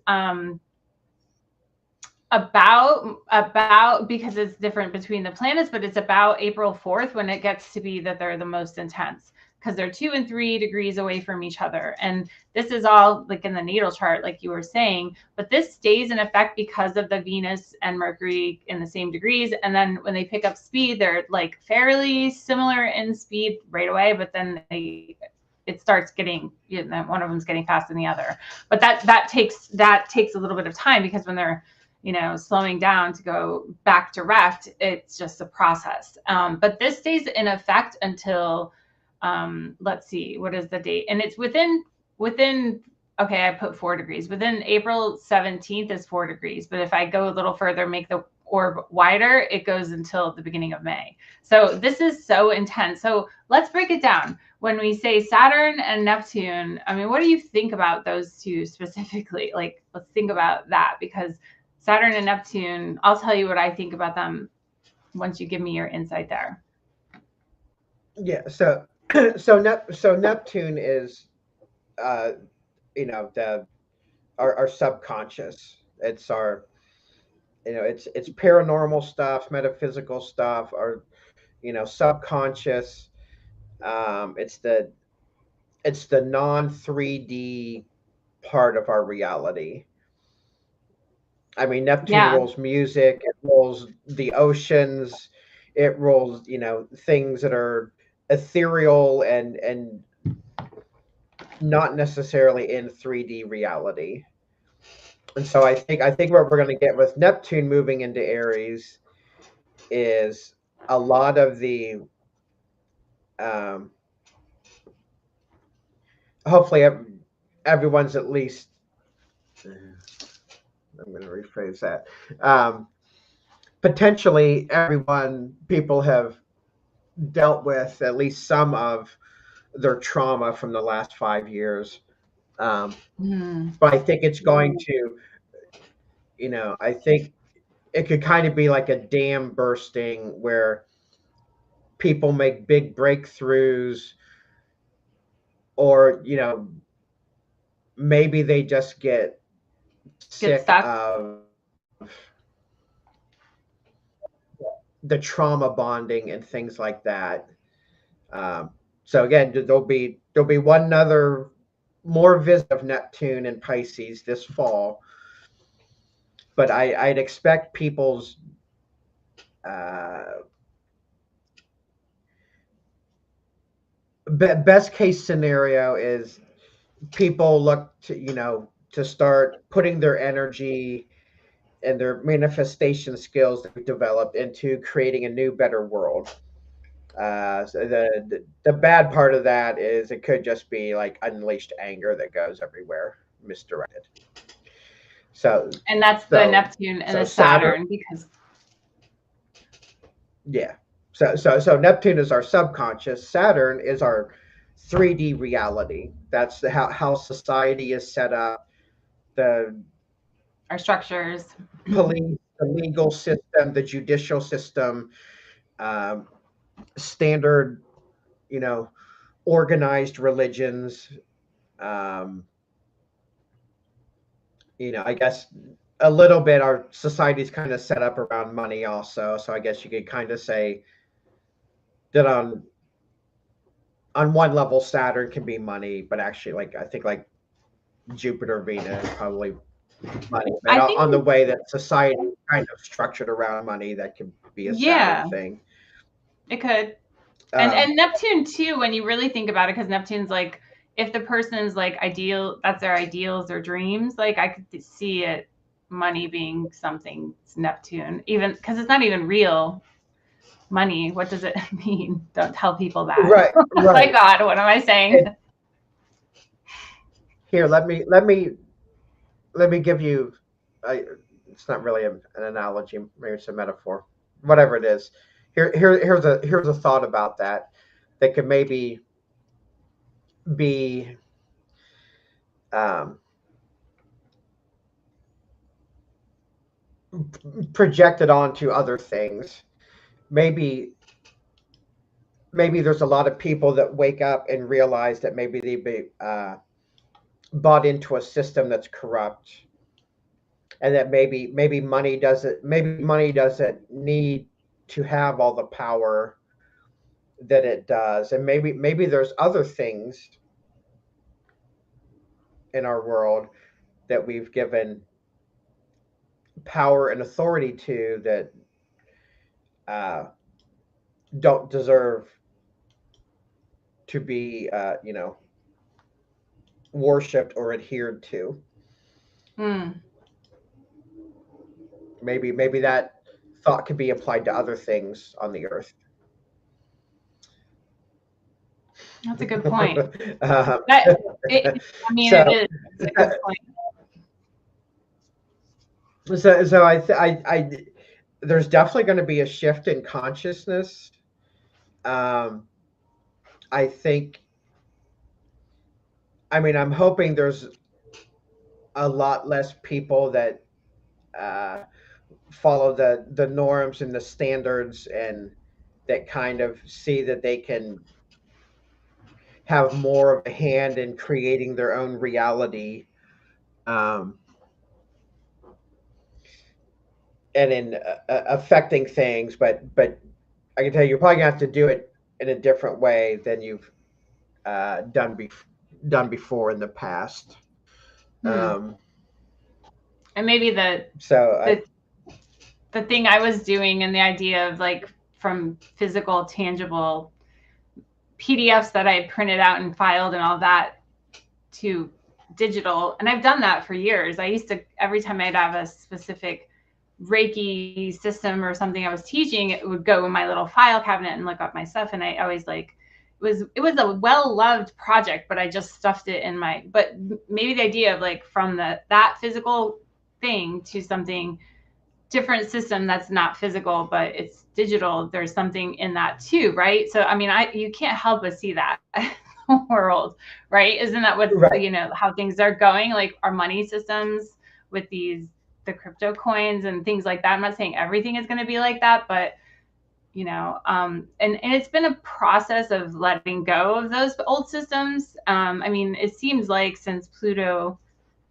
about because it's different between the planets, but it's about April 4th when it gets to be that they're the most intense, because they're 2 and 3 degrees away from each other. And this is all like in the natal chart, like you were saying, but this stays in effect because of the Venus and Mercury in the same degrees. And then when they pick up speed, they're like fairly similar in speed right away, but then it starts getting, you know, one of them's getting faster than the other. But that takes a little bit of time, because when they're, you know, slowing down to go back direct, it's just a process. But this stays in effect until, let's see, what is the date? And it's within, okay, I put 4 degrees. Within April 17th is 4 degrees. But if I go a little further, make the orb wider, it goes until the beginning of May. So this is so intense. So let's break it down. When we say Saturn and Neptune, I mean, what do you think about those two specifically? Like, let's think about that, because Saturn and Neptune, I'll tell you what I think about them once you give me your insight there. Yeah. So Neptune is, you know, our subconscious. It's our, you know, it's paranormal stuff, metaphysical stuff, our, you know, subconscious. It's the non 3D part of our reality. I mean, Neptune Yeah. rules music, it rules the oceans, it rules, you know, things that are ethereal and not necessarily in 3D reality. And so I think what we're going to get with Neptune moving into Aries is a lot of the um, hopefully everyone's at least, I'm going to rephrase that. Potentially people have dealt with at least some of their trauma from the last 5 years. But I think it's going to, you know, I think it could kind of be like a dam bursting where people make big breakthroughs, or, you know, maybe they just get sick stuck. of the trauma bonding and things like that. So again, there'll be one other more visit of Neptune and Pisces this fall, but I'd expect people's best case scenario is people look to, you know, to start putting their energy and their manifestation skills that we've developed into creating a new, better world. So the bad part of that is it could just be like unleashed anger that goes everywhere, misdirected. And that's the Neptune and the Saturn, because yeah. So Neptune is our subconscious. Saturn is our 3D reality. That's how society is set up. Our structures, Police, the legal system, the judicial system, standard, you know, organized religions. Um, you know, I guess a little bit our society's kind of set up around money also. So I guess you could kind of say that on one level Saturn can be money, but actually, like, I think like Jupiter, Venus probably money. But on the way that society is kind of structured around money, that could be a Saturn thing. It could. And Neptune too, when you really think about it, because Neptune's like, if the person's like ideal, that's their ideals or dreams, like I could see it money being something's Neptune, even because it's not even real money. What does it mean? Don't tell people that. Right, Oh my right. God, what am I saying? Here, let me give you. It's not really an analogy. Maybe it's a metaphor. Whatever it is. Here's a thought about that that could maybe be um, projected onto other things. Maybe maybe there's a lot of people that wake up and realize that maybe they be bought into a system that's corrupt, and that maybe money doesn't need to have all the power that it does, and maybe there's other things in our world that we've given power and authority to that uh, don't deserve to be worshipped or adhered to. Hmm, Maybe that thought could be applied to other things on the earth. that's a good point. um, That I mean, it so, is. It's a good point. so there's definitely going to be a shift in consciousness. Um, I think. I mean, I'm hoping there's a lot less people that uh, follow the norms and the standards, and that kind of see that they can have more of a hand in creating their own reality, um, and in affecting things. But I can tell you, you're probably gonna have to do it in a different way than you've done before in the past. Hmm. Um, And maybe so I, the the thing I was doing and the idea of like from physical, tangible PDFs that I printed out and filed and all that to digital. And I've done that for years. I used to, every time I'd have a specific Reiki system or something I was teaching, it would go in my little file cabinet and look up my stuff. And I always like, it was a well-loved project, but I just stuffed it in my, but maybe the idea of like from that physical thing to something different system that's not physical but it's digital, there's something in that too, right? So I mean, you can't help but see that world, right? Isn't that what, right, how things are going, like our money systems with the crypto coins and things like that? I'm not saying everything is going to be like that, but and it's been a process of letting go of those old systems. I mean, it seems like since Pluto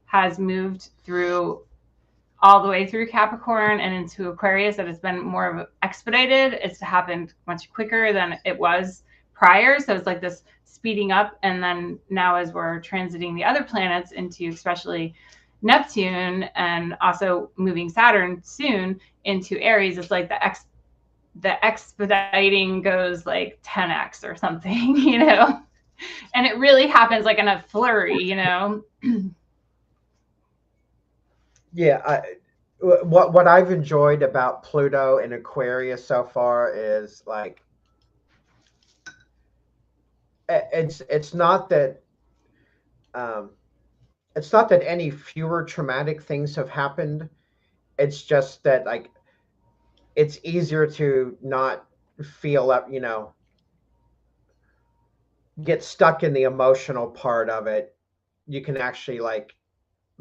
has moved through all the way through Capricorn and into Aquarius, that it's been more of expedited. It's happened much quicker than it was prior. So it's like this speeding up. And then now, as we're transiting the other planets into especially Neptune and also moving Saturn soon into Aries, it's like the expediting goes like 10x or something, and it really happens like in a flurry. yeah. What I've enjoyed about Pluto and Aquarius so far is like it's not that um, it's not that any fewer traumatic things have happened. It's just that like it's easier to not feel up, get stuck in the emotional part of it. You can actually like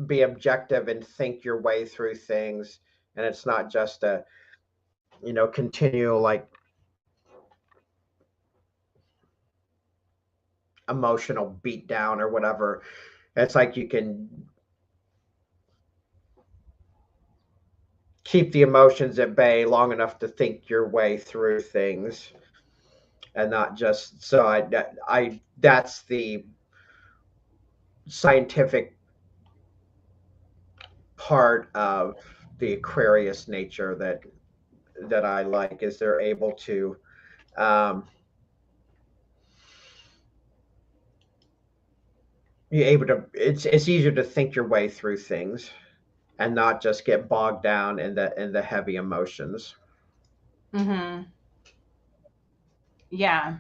be objective and think your way through things, and it's not just a continual like emotional beat down or whatever. It's like you can keep the emotions at bay long enough to think your way through things, and not just so I that's the scientific part of the Aquarius nature that I like, is they're able to um, you're able to it's easier to think your way through things, and not just get bogged down in the heavy emotions. Mm-hmm. Yeah.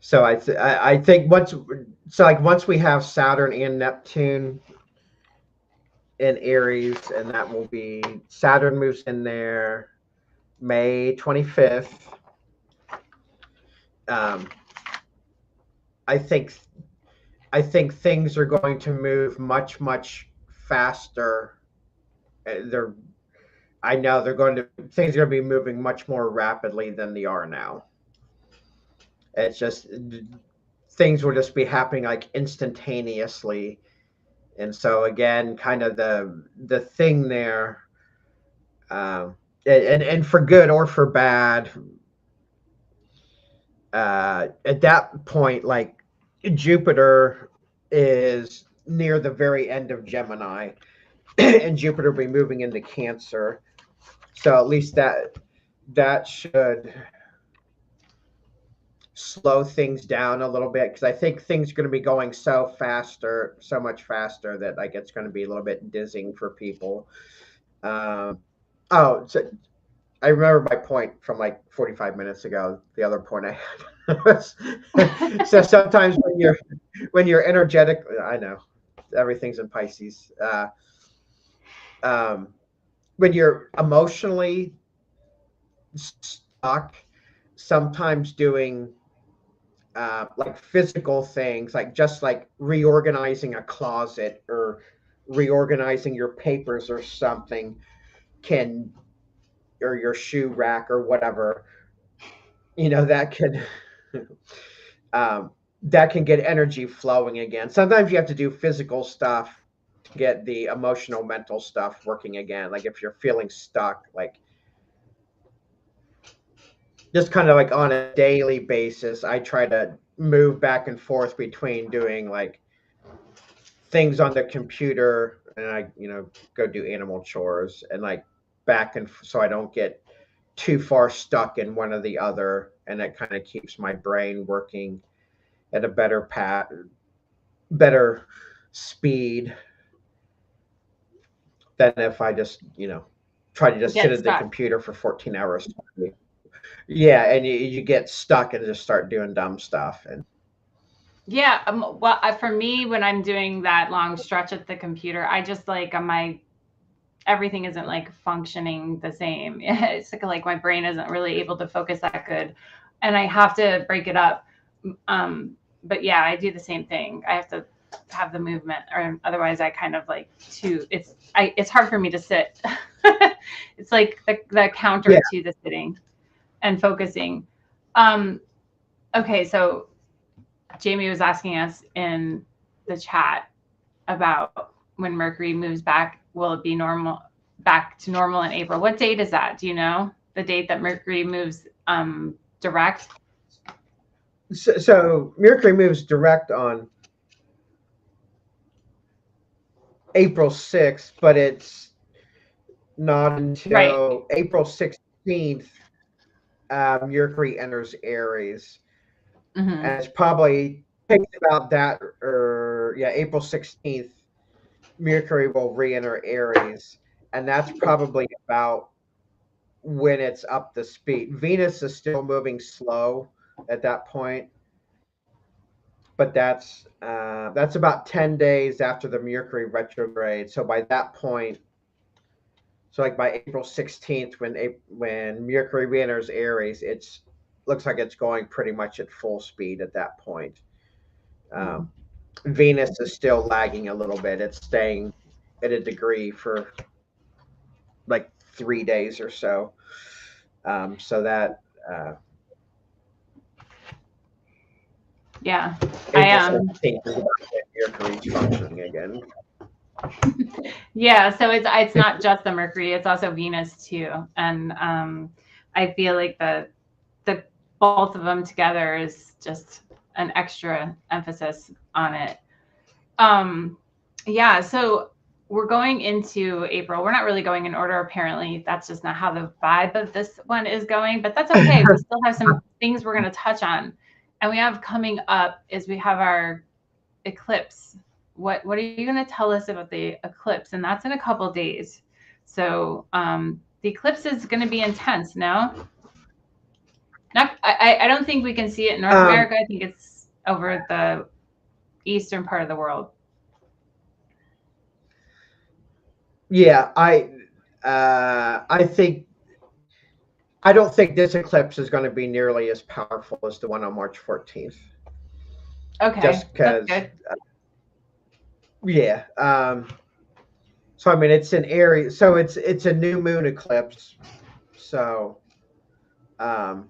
So I think once we have Saturn and Neptune in Aries, and that will be Saturn moves in there May 25th. I think things are going to move much faster. I know things are going to be moving much more rapidly than they are now. It's just things will just be happening like instantaneously. And so again, kind of the thing there, and for good or for bad, at that point, like Jupiter is near the very end of Gemini, and Jupiter will be moving into Cancer. So at least that should slow things down a little bit, because I think things are going to be going so much faster, that like it's going to be a little bit dizzying for people. Oh, so I remember my point from like 45 minutes ago. The other point I had was, so sometimes when you're energetic, I know everything's in Pisces. When you're emotionally stuck, sometimes doing like physical things, like just like reorganizing a closet or reorganizing your papers or something, or your shoe rack or whatever, that can that can get energy flowing again. Sometimes you have to do physical stuff to get the emotional, mental stuff working again. Like if you're feeling stuck, like just kind of like on a daily basis, I try to move back and forth between doing like things on the computer, and I, go do animal chores, and like so I don't get too far stuck in one or the other, and it kind of keeps my brain working at a better speed than if I just, try to just sit Get at the stuck. computer for 14 hours. Yeah, and you get stuck and just start doing dumb stuff. And Yeah. Well, for me, when I'm doing that long stretch at the computer, I just like everything isn't like functioning the same. It's like my brain isn't really able to focus that good, and I have to break it up. But yeah, I do the same thing. I have to have the movement, or otherwise I kind of like it's hard for me to sit. It's like the counter yeah, to the sitting and focusing. Okay, so Jamie was asking us in the chat about when Mercury moves back, will it be back to normal in April? What date is that? Do you know the date that Mercury moves direct? so Mercury moves direct on April 6th, but it's not Right. until April 16th Mercury enters Aries. Mm-hmm. And it's probably takes about that, or yeah, April 16th, Mercury will re-enter Aries, and that's probably about when it's up to speed. Venus is still moving slow at that point, but that's about 10 days after the Mercury retrograde. So by that point, so like by April 16th, when Mercury re-enters Aries, it's looks like it's going pretty much at full speed at that point. Um, Venus is still lagging a little bit. It's staying at a degree for like 3 days or so. So that Yeah, I April am. 16th is about when Mercury's functioning again. Yeah, so it's not just the Mercury; it's also Venus too, and I feel like the both of them together is just an extra emphasis on it. Yeah, so we're going into April. We're not really going in order, apparently. That's just not how the vibe of this one is going, but that's okay. We still have some things we're going to touch on. And we have coming up is we have our eclipse what are you going to tell us about the eclipse? And that's in a couple days. So the eclipse is going to be intense. No, not. I don't think we can see it in North America. I think it's over the eastern part of the world. Yeah, I don't think this eclipse is going to be nearly as powerful as the one on March 14th. Okay, Just because, yeah. So I mean, it's an Aries, so it's a new moon eclipse. So, wait a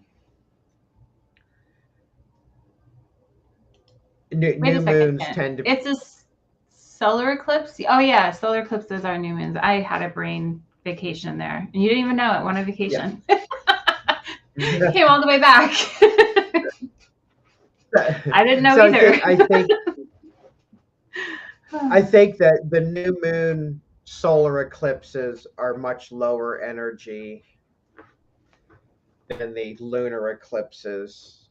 new second. moons tend to. It's a solar eclipse. Oh yeah, solar eclipses are new moons. I had a brain vacation there, and you didn't even know it. Went on vacation. Yeah. Came all the way back. I didn't know so either. I think that the new moon solar eclipses are much lower energy than the lunar eclipses,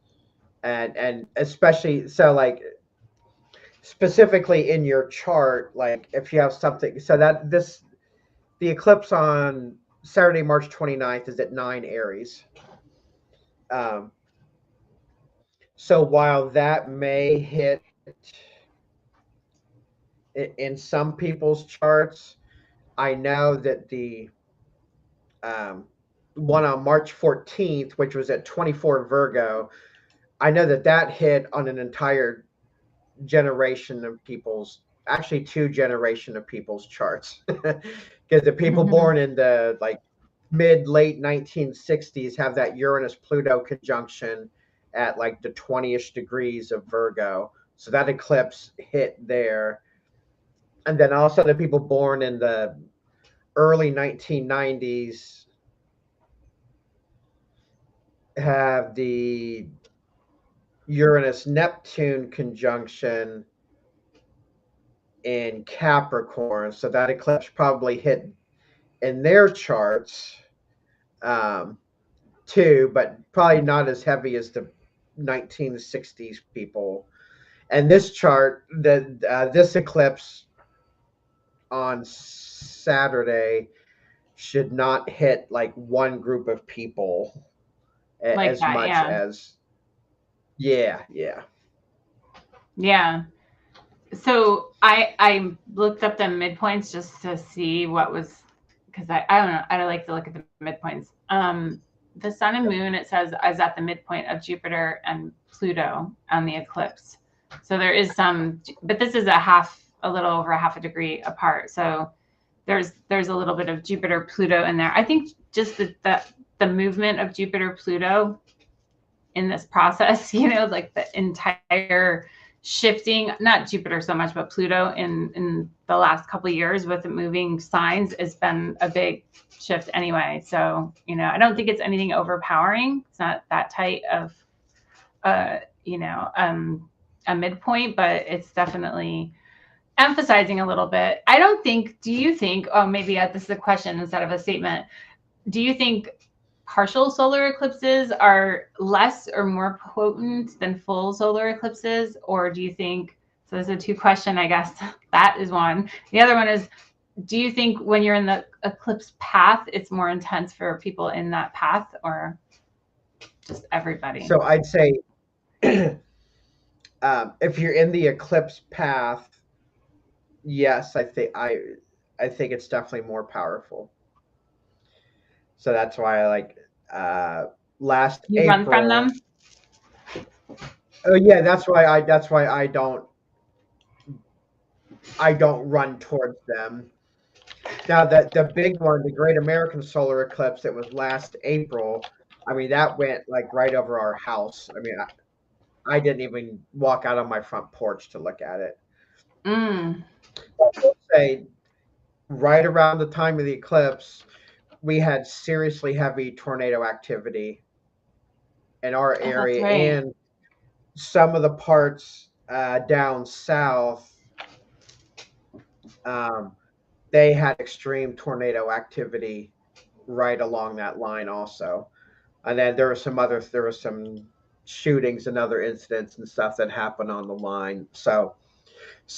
and especially so like specifically in your chart, like if you have something, so that the eclipse on Saturday, March 29th is at 9 Aries. Um, so while that may hit in some people's charts, I know that the um, one on March 14th, which was at 24 Virgo, I know that that hit on an entire generation of people's, actually 2 generation of people's charts, because the people born in the like mid late 1960s have that Uranus Pluto conjunction at like the 20ish degrees of Virgo, so that eclipse hit there. And then also the people born in the early 1990s have the Uranus Neptune conjunction in Capricorn, so that eclipse probably hit in their charts um, too, but probably not as heavy as the 1960s people. And this chart, this eclipse on Saturday should not hit like one group of people like as that, much yeah. as, yeah, yeah. Yeah. So I looked up the midpoints just to see what was, because I don't know, I don't like to look at the midpoints. The sun and moon, it says, is at the midpoint of Jupiter and Pluto on the eclipse. So there is some, but this is a little over half a degree apart. So there's a little bit of Jupiter Pluto in there. I think just the movement of Jupiter Pluto in this process, like the entire shifting, not Jupiter so much, but Pluto in the last couple of years with the moving signs has been a big shift anyway. So, I don't think it's anything overpowering. It's not that tight of, a midpoint, but it's definitely emphasizing a little bit. Do you think, oh, maybe this is a question instead of a statement. Do you think partial solar eclipses are less or more potent than full solar eclipses? Or do you think, so there's a 2 question, I guess. That is one. The other one is, do you think when you're in the eclipse path, it's more intense for people in that path, or just everybody? So I'd say if you're in the eclipse path, yes, I think it's definitely more powerful. So that's why I like last you April. Run from them? Oh yeah, that's why I don't run towards them. Now the big one, the Great American Solar Eclipse that was last April, I mean that went like right over our house. I mean I didn't even walk out on my front porch to look at it. I will say right around the time of the eclipse, we had seriously heavy tornado activity in our area, right. and some of the parts down south, they had extreme tornado activity right along that line also. And then there were some shootings and other incidents and stuff that happened on the line. So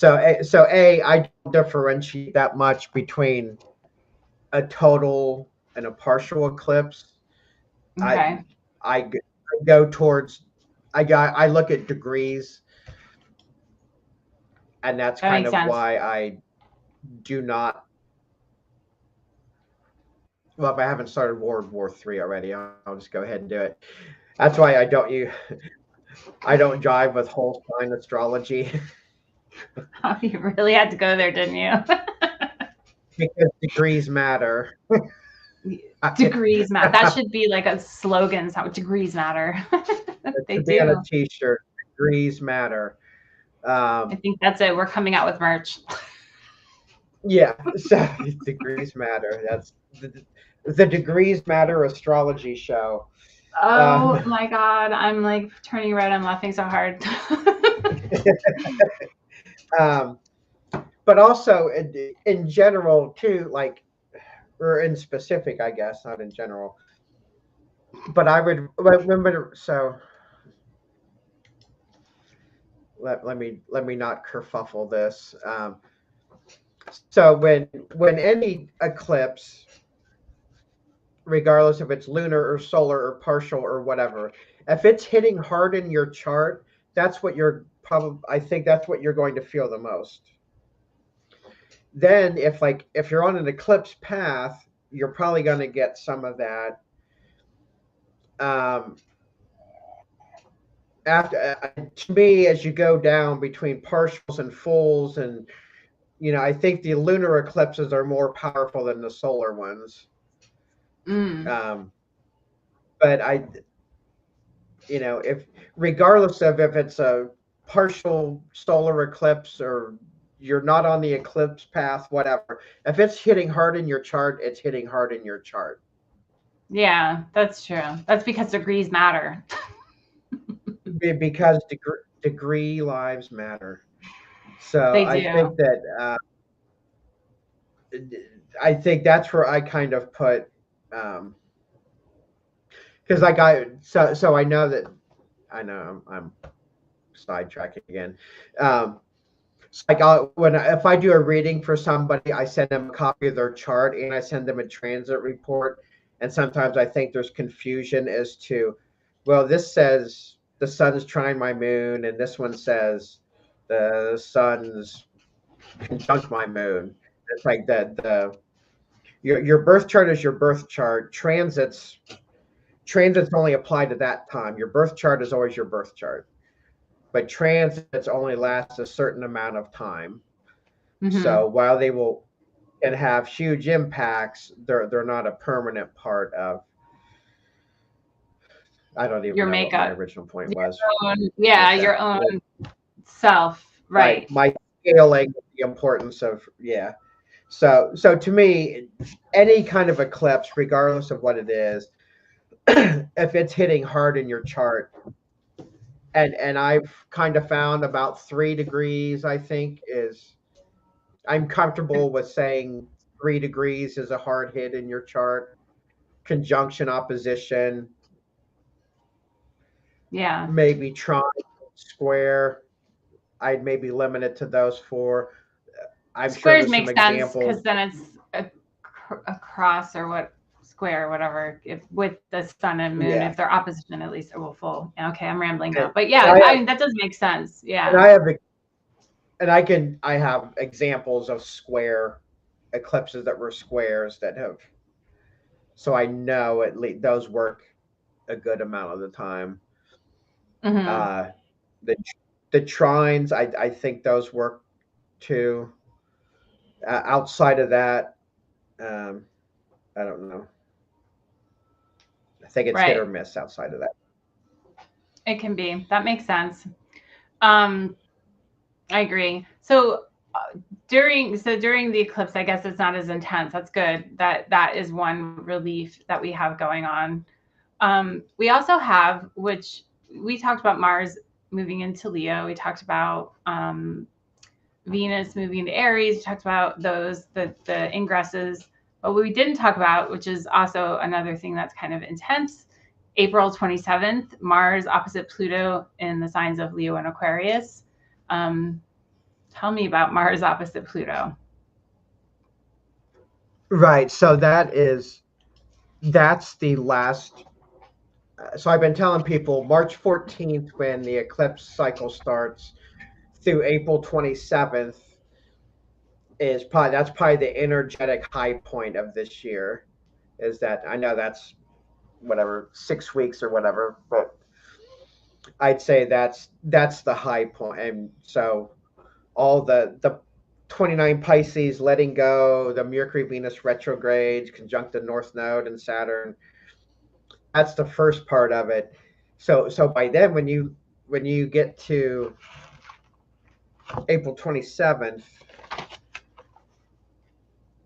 I don't differentiate that much between a total and a partial eclipse. I Okay. I go towards I look at degrees, and that's That kind makes of sense. why I do not. Well, if I haven't started World War III already, I'll just go ahead and do it. That's why I don't jive with whole sign astrology Oh, you really had to go there, didn't you? because degrees matter. It Degrees matter. That should be like a slogan. How degrees matter. They should be on a do. T-shirt. Degrees matter. I Um, think that's it. We're coming out with merch. yeah, so degrees matter. That's the Degrees Matter astrology show. Oh Um, my God. I'm like turning red. I'm laughing so hard. um, but also in general too, like or in specific, I guess, not in general. But I would remember. So let me not kerfuffle this. So when any eclipse, regardless if it's lunar or solar or partial or whatever, if it's hitting hard in your chart, that's what you're probably. I think that's what you're going to feel the most. Then if you're on an eclipse path, you're probably going to get some of that. Um, after to me, as you go down between partials and fulls, and I think the lunar eclipses are more powerful than the solar ones. Mm. Um, but if regardless of if it's a partial solar eclipse or you're not on the eclipse path, whatever, if it's hitting hard in your chart, it's hitting hard in your chart. Yeah, that's true. That's because degrees matter. Because degree lives matter. So They do. I think that's where I kind of put because like so I know that I know I'm sidetracking again. So like if I do a reading for somebody, I send them a copy of their chart and I send them a transit report. And sometimes I think there's confusion as to, well, this says the sun's trying my moon, and this one says the sun's conjunct my moon. It's like the your birth chart is your birth chart. Transits only apply to that time. Your birth chart is always your birth chart, but transits only last a certain amount of time. Hmm. So while they will can have huge impacts, they're not a permanent part of. I don't even Your know what my makeup. original point Your was own, yeah, with that. your own self. Right, Right. my scaling the importance of So to me, any kind of eclipse, regardless of what it is, if it's hitting hard in your chart, and I've kind of found about 3 degrees, I think is I'm comfortable with saying 3 degrees is a hard hit in your chart. Conjunction, opposition, Yeah. maybe trine, square. I'd maybe limit it to those four. I'm sure Squares there's make some sense because examples. then it's a cross or what square, whatever, if with the sun and moon, Yeah, if they're opposition, at least it will fall. Okay, I'm rambling and, now. But and yeah, I I have mean, that does make sense. and Yeah. I have and I have examples of square eclipses that were squares that have. So I know at least those work a good amount of the time. Hmm. Uh, the the trines, I think those work too. Outside of that, um, I don't know. I think it's hit or Right. miss outside of that. It can be. That makes sense. Um, I agree. So during the eclipse, I guess it's not as intense. That's good. That is one relief that we have going on. We also have, which we talked about Mars moving into Leo. We talked about Venus moving into Aries. We talked about the ingresses. But what we didn't talk about, which is also another thing that's kind of intense, April 27th, Mars opposite Pluto in the signs of Leo and Aquarius. Um, Tell me about Mars opposite Pluto. Right. So that's the last. So I've been telling people March 14th, when the eclipse cycle starts, through April 27th that's probably the energetic high point of this year. Is that, I know that's whatever, 6 weeks or whatever, but I'd say that's the high point. And so all the 29 Pisces letting go, the Mercury Venus retrogrades, conjunct the North Node and Saturn. That's the first part of it. So by then, when you get to April 27th,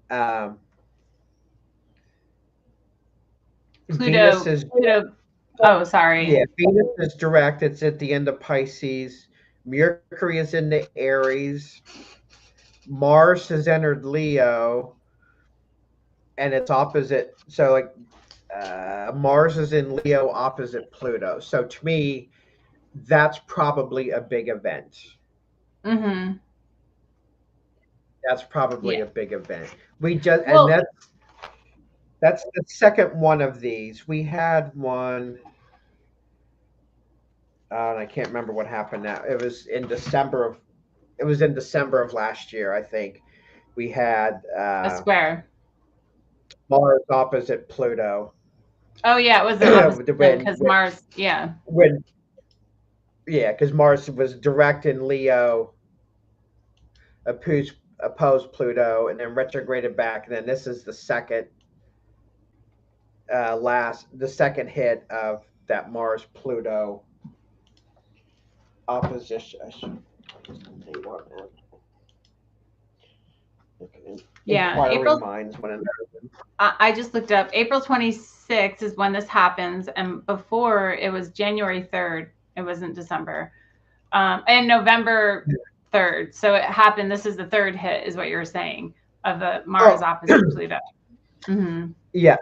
um, Venus is Pluto. Oh, sorry. yeah, Venus is direct. It's at the end of Pisces. Mercury is in the Aries. Mars has entered Leo, and it's opposite. So like Mars is in Leo opposite Pluto. So to me, that's probably a big event. Mm-hmm. That's probably Yeah. a big event. We just and Well, that's the second one of these. We had one, and I can't remember what happened now. It was in December of last year, I think. We had a square. Mars opposite Pluto. Oh yeah, it was the opposite then when because Mars. Yeah. when yeah, because Mars was direct in Leo, opposed Pluto, and then retrograded back. And then this is the second hit of that Mars Pluto opposition. I should tell you what, man. Yeah. Inquiring minds want to know. I just looked up. April 26th is when this happens, and before it was January 3rd. It wasn't December. And November 3rd. So it happened. This is the third hit, is what you're saying, of the Mars Oh, opposite Pluto. Mm-hmm. yeah.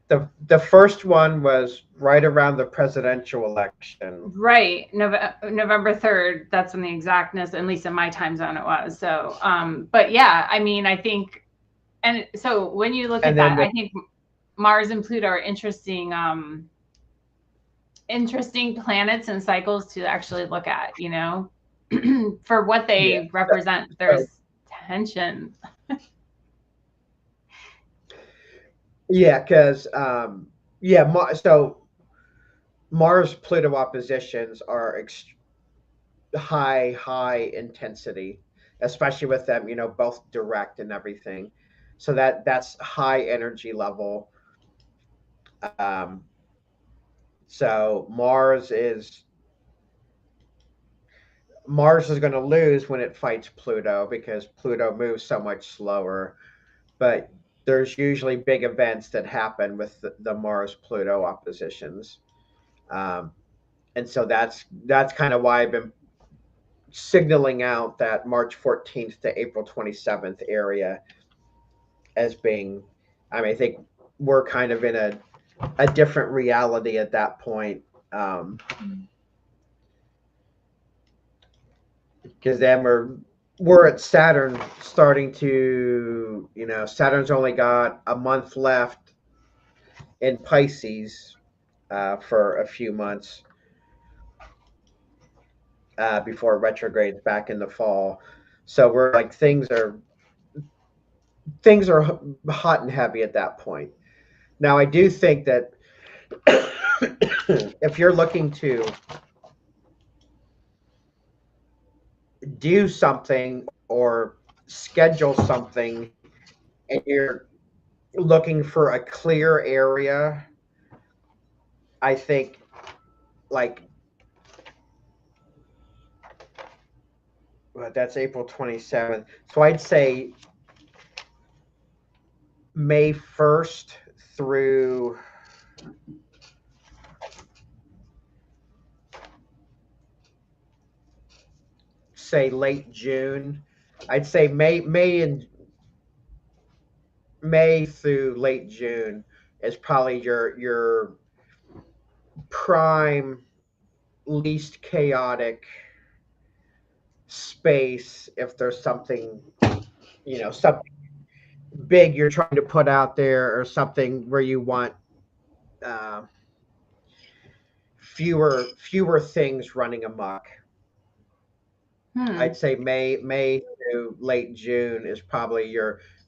The first one was right around the presidential election. Right. November 3rd. That's when the exactness, at least in my time zone, it was. So, but yeah, I mean, I think, and so when you look at that, I think Mars and Pluto are interesting planets and cycles to actually look at, for what they represent. There's tension. Yeah, because so Mars Pluto oppositions are high intensity, especially with them, both direct and everything. So that's high energy level. Um, so Mars is going to lose when it fights Pluto because Pluto moves so much slower. But there's usually big events that happen with the Mars Pluto oppositions. Um, and so that's kind of why I've been signaling out that March 14th to April 27th area as being, I mean, I think we're kind of in a different reality at that point. Because then we're at Saturn starting to, Saturn's only got a month left in Pisces for a few months before retrogrades back in the fall. So we're like things are hot and heavy at that point. Now I do think that if you're looking to do something or schedule something and you're looking for a clear area, I think like well, that's April 27th. So I'd say May 1st through say late June. I'd say May through late June is probably your prime least chaotic space, if there's something, something big you're trying to put out there, or something where you want uh, fewer things running amok. I'd say May to late June is probably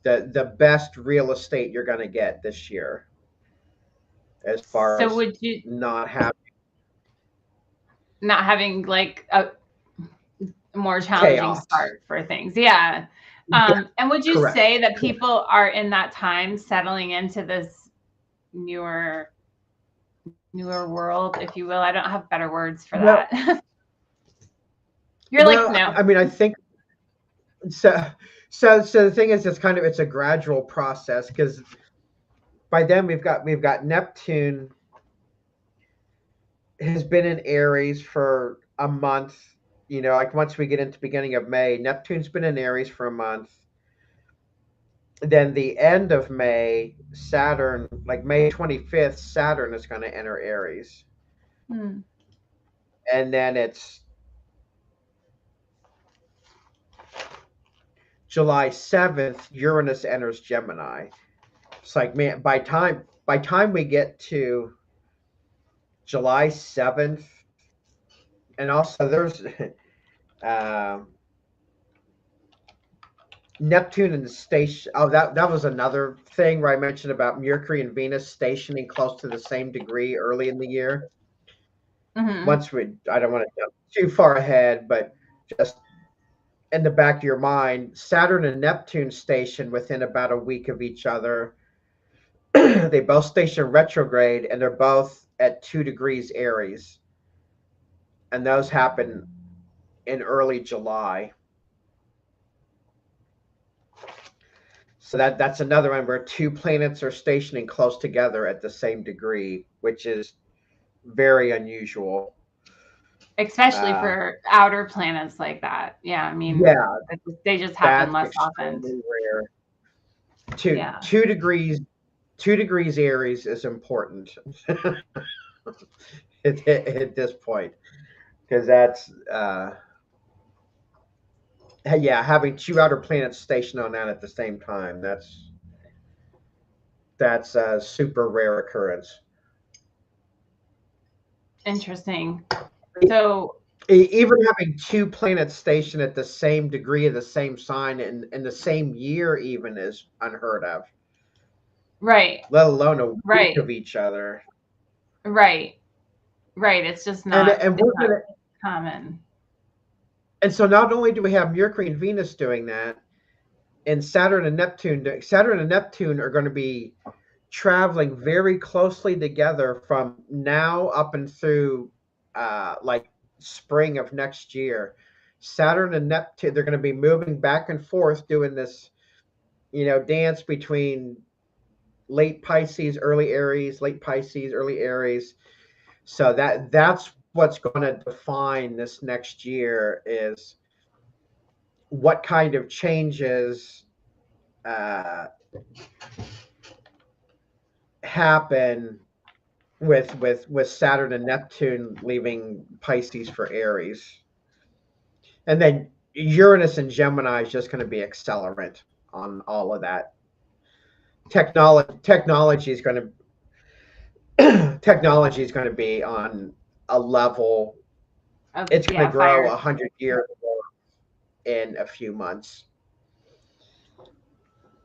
the best real estate you're going to get this year, as far So as would you not having not having like a more challenging chaos. start for things? Yeah. Yeah, And would you correct. say that people are in that time settling into this newer world, if you will? I don't have better words for Well, that. You're like, well, no. I mean, I think so. So the thing is, it's a gradual process, because by then we've got Neptune has been in Aries for a month. Like once we get into beginning of May, Neptune's been in Aries for a month. Then the end of May, Saturn, like May 25th, Saturn is going to enter Aries. Hmm. And then it's July 7th, Uranus enters Gemini. It's like, man, by time we get to July 7th, and also there's um Neptune and the station. Oh, that was another thing where I mentioned about Mercury and Venus stationing close to the same degree early in the year. Mm-hmm. I don't want to jump too far ahead, but just in the back of your mind, Saturn and Neptune station within about a week of each other. They both station retrograde, and they're both at 2 degrees Aries, and those happen in early July. So that's another one where two planets are stationing close together at the same degree, which is very unusual. Especially Uh, for outer planets like that. Yeah, I mean, yeah, they just happen that's less often. extremely rare. Two Yeah. two degrees 2 degrees Aries is important at this point, because that's yeah, having two outer planets stationed on that at the same time. That's a super rare occurrence. Interesting. So, Even having two planets stationed at the same degree of the same sign in the same year even is unheard of, right, let alone a week right, of each other. right, right. It's just And not, and it's we're not gonna common. and so not only do we have Mercury and Venus doing that, and Saturn and Neptune are going to be traveling very closely together from now up and through like spring of next year. Saturn and Neptune, they're going to be moving back and forth, doing this, dance between late Pisces, early Aries, late Pisces, early Aries. So that's what's going to define this next year, is what kind of changes uh, happen with Saturn and Neptune leaving Pisces for Aries, and then Uranus and Gemini is just going to be accelerant on all of that. Technology is going to technology is going to be on a level. It's going to Yeah, grow fire. 100 years in a few months.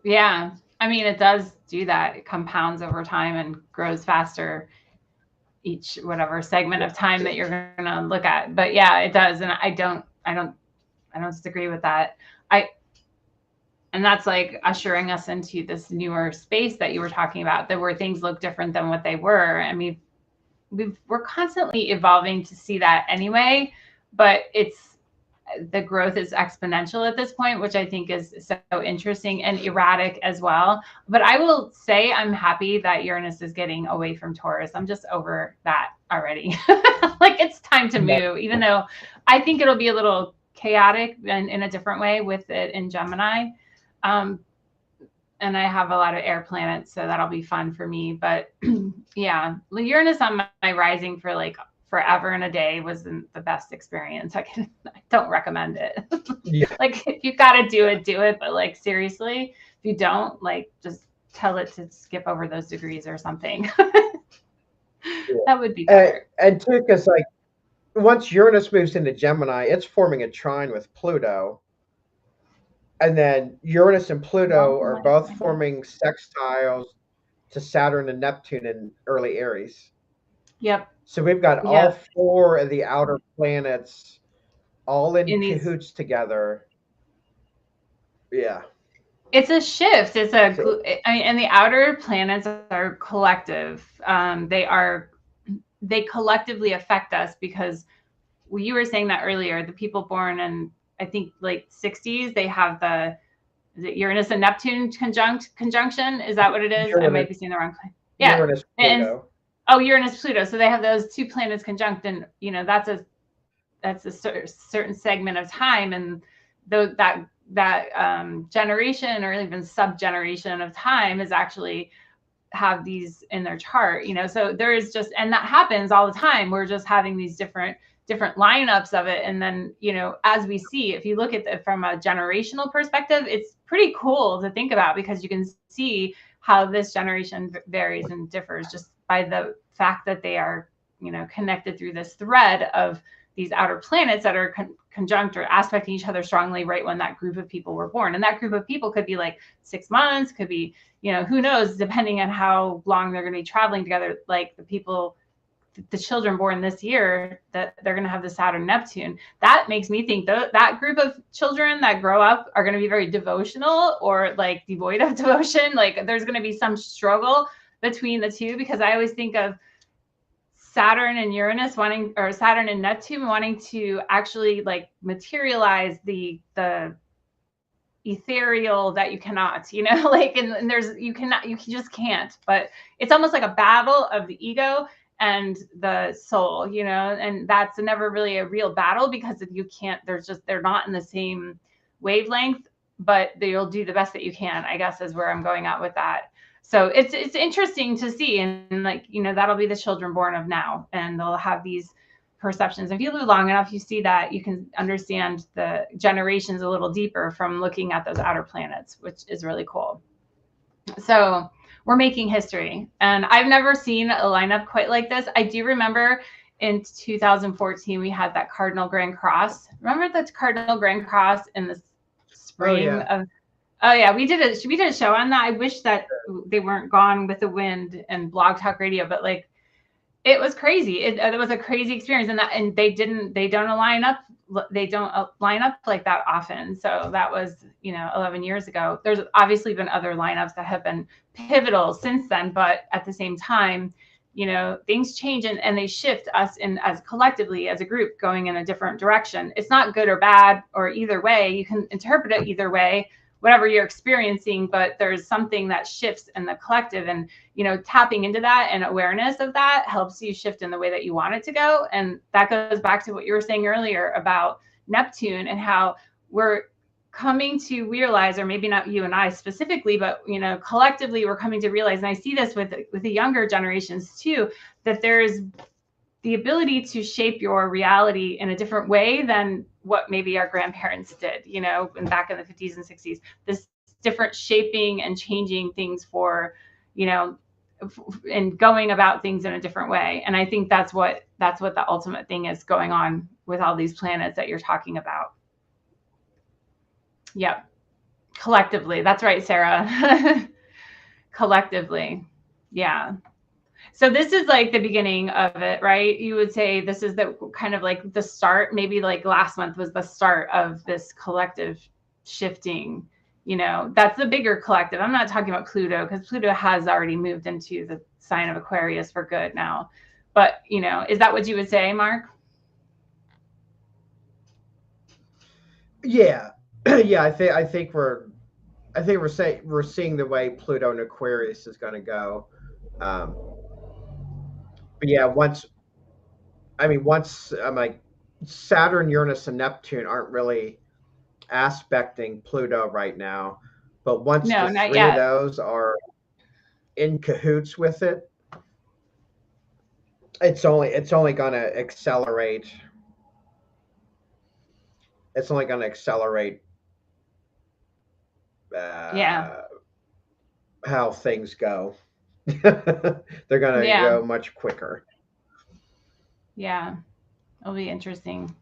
Yeah. I mean, it does do that. It compounds over time and grows faster each whatever segment of time that you're going to look at. But yeah, it does. And I don't disagree with that. I, and that's like ushering us into this newer space that you were talking about, that where things look different than what they were. I mean, we're constantly evolving to see that anyway, but the growth is exponential at this point, which I think is so interesting and erratic as well. But I will say I'm happy that Uranus is getting away from Taurus. I'm just over that already. Like, it's time to move, even though I think it'll be a little chaotic and in a different way with it in Gemini. Um, and I have a lot of air planets, so that'll be fun for me. But yeah, Uranus on my rising for like forever and a day wasn't the best experience. I don't recommend it. Yeah. Like if you've got to do it, but like seriously, if you don't, like just tell it to skip over those degrees or something. That would be better. And too, because like once Uranus moves into Gemini, it's forming a trine with Pluto. And then Uranus and Pluto are both forming sextiles to Saturn and Neptune in early Aries. Yep. So we've got all four of the outer planets all in cahoots together. Yeah. It's a shift. And the outer planets are collective. They collectively affect us because you were saying that earlier, the people born in, I think, like 60s, they have is it Uranus and Neptune conjunction? Is that what it is? Uranus, I might be saying the wrong thing. Yeah. Uranus, Pluto. Uranus, Pluto. So they have those two planets conjunct, and that's a certain segment of time, and that generation or even sub-generation of time is actually have these in their chart, so there is just, and that happens all the time. We're just having these different lineups of it. And then, as we see, if you look at it from a generational perspective, it's pretty cool to think about, because you can see how this generation varies and differs just by the fact that they are, connected through this thread of these outer planets that are conjunct or aspecting each other strongly right when that group of people were born. And that group of people could be like 6 months, could be, who knows, depending on how long they're going to be traveling together. Like the children born this year, that they're going to have the Saturn Neptune. That makes me think that group of children that grow up are going to be very devotional or like devoid of devotion. Like there's going to be some struggle between the two, because I always think of Saturn and Uranus or Saturn and Neptune wanting to actually like materialize the ethereal that you cannot, like, and you just can't. But it's almost like a battle of the ego and the soul, and that's never really a real battle, because you can't, they're not in the same wavelength, but you'll do the best that you can, I guess, is where I'm going at with that. So it's interesting to see, and like, that'll be the children born of now, and they'll have these perceptions. If you live long enough, you see that you can understand the generations a little deeper from looking at those outer planets, which is really cool. So we're making history, and I've never seen a lineup quite like this. I do remember in 2014 we had that Cardinal Grand Cross. Remember that Cardinal Grand Cross in the spring of we did a show on that. I wish that they weren't Gone with the Wind and Blog Talk Radio, but like it was crazy. It was a crazy experience, and they don't line up like that often. So that was 11 years ago. There's obviously been other lineups that have been pivotal since then, but at the same time, things change and they shift us as collectively as a group going in a different direction. It's not good or bad or either way. You can interpret it either way, whatever you're experiencing, but there's something that shifts in the collective, and tapping into that and awareness of that helps you shift in the way that you want it to go. And that goes back to what you were saying earlier about Neptune and how we're coming to realize, or maybe not you and I specifically, but collectively we're coming to realize, and I see this with the younger generations too, that there is the ability to shape your reality in a different way than what maybe our grandparents did, and back in the 50s and 60s, this different shaping and changing things for, and going about things in a different way. And I think that's what the ultimate thing is going on with all these planets that you're talking about. Yep. Collectively. That's right, Sarah. Collectively. Yeah. So this is like the beginning of it, right? You would say this is the kind of like the start, maybe like last month was the start of this collective shifting, that's the bigger collective. I'm not talking about Pluto, because Pluto has already moved into the sign of Aquarius for good now. But, is that what you would say, Mark? Yeah. Yeah. I think we're seeing the way Pluto and Aquarius is going to go. But yeah, once I'm like Saturn, Uranus, and Neptune aren't really aspecting Pluto right now, but once the three of those are in cahoots with it, It's only going to accelerate. It's only going to accelerate Yeah. how things go. They're going to Yeah. go much quicker. Yeah. It'll be interesting.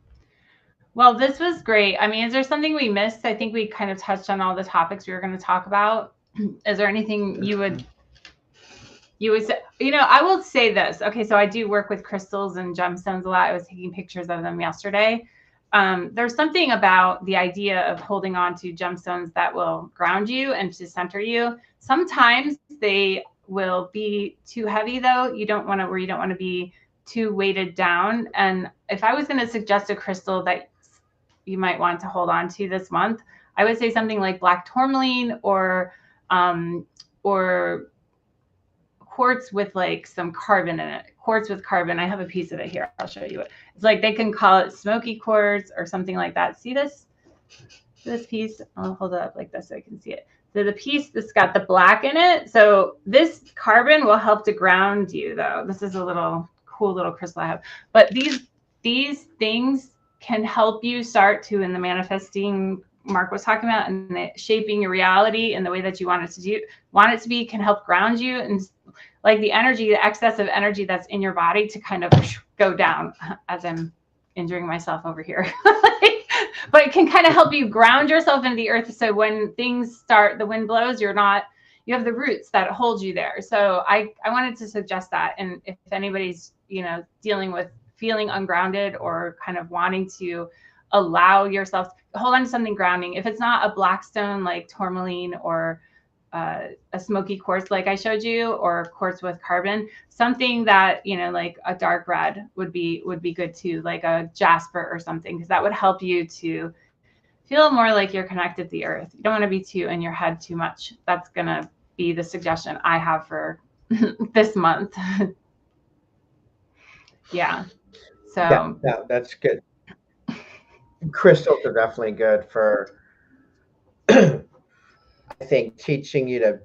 Well, this was great. I mean, is there something we missed? I think we kind of touched on all the topics we were going to talk about. Is there anything you would say? I will say this. Okay, so I do work with crystals and gemstones a lot. I was taking pictures of them yesterday. There's something about the idea of holding on to gemstones that will ground you and to center you. Sometimes they will be too heavy, though. You don't want to be too weighted down. And if I was going to suggest a crystal that you might want to hold on to this month, I would say something like black tourmaline or quartz with like some carbon in it. Quartz with carbon. I have a piece of it here. I'll show you it. It's like they can call it smoky quartz or something like that. See this piece? I'll hold it up like this so I can see it. So the piece that's got the black in it. So this carbon will help to ground you, though. This is a cool little crystal I have. But these things can help you start to, in the manifesting Mark was talking about, and the shaping your reality in the way that you want it to be, can help ground you, and like the excess of energy that's in your body to kind of go down, as I'm injuring myself over here. But it can kind of help you ground yourself into the earth. So when the wind blows, you have the roots that hold you there. So I wanted to suggest that. And if anybody's, dealing with feeling ungrounded or kind of wanting to allow yourself to hold on to something grounding, if it's not a black stone like tourmaline or a smoky quartz like I showed you, or quartz with carbon, something that like a dark red would be good too, like a jasper or something, because that would help you to feel more like you're connected to the earth. You don't want to be too in your head too much. That's gonna be the suggestion I have for this month. Yeah. So Yeah, that's good. Crystals are definitely good for, I think, teaching you to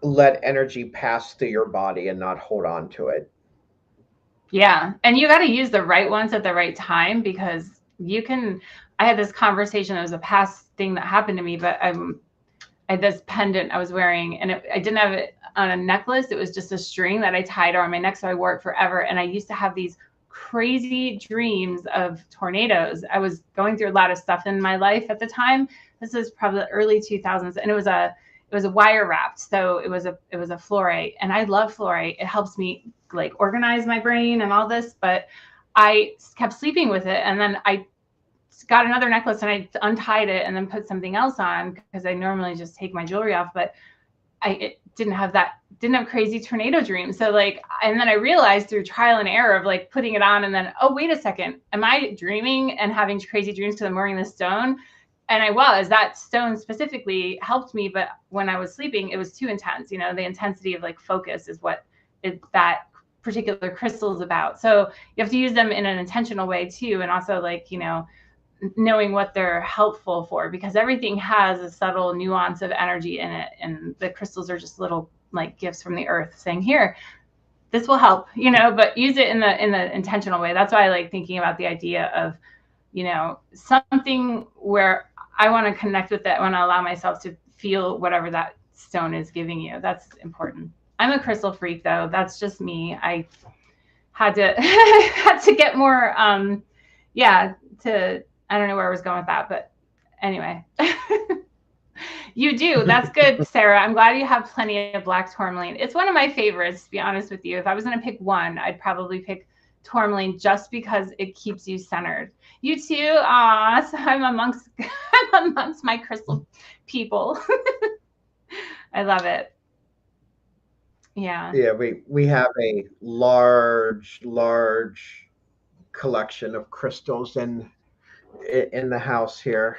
let energy pass through your body and not hold on to it. yeah, and you got to use the right ones at the right time, because I had this conversation. It was a past thing that happened to me, but I had this pendant I was wearing, and I didn't have it on a necklace. It was just a string that I tied around my neck, so I wore it forever. And I used to have these crazy dreams of tornadoes. I was going through a lot of stuff in my life at the time. This is probably the early 2000s, and it was a wire wrapped, so it was a fluorite, and I love fluorite. It helps me like organize my brain and all this. But I kept sleeping with it, and then I got another necklace and I untied it and then put something else on, because I normally just take my jewelry off. But it didn't have crazy tornado dreams. So and then I realized through trial and error of like putting it on, and then, oh, wait a second, am I dreaming and having crazy dreams because I'm wearing this stone? And that stone specifically helped me, but when I was sleeping, it was too intense. The intensity of like focus is what that particular crystal is about. So you have to use them in an intentional way too, and also knowing what they're helpful for, because everything has a subtle nuance of energy in it, and the crystals are just little like gifts from the earth saying, here, this will help, but use it in the intentional way. That's why I like thinking about the idea of something where I want to connect with it. I want to allow myself to feel whatever that stone is giving you. That's important. I'm a crystal freak, though. That's just me. I had to had to get more I don't know where I was going with that, but anyway. You do. That's good, Sarah. I'm glad you have plenty of black tourmaline. It's one of my favorites, to be honest with you. If I was going to pick one, I'd probably pick tourmaline, just because it keeps you centered. You too? Aw, so I'm amongst my crystal people. I love it. Yeah. Yeah, we have a large collection of crystals in the house here.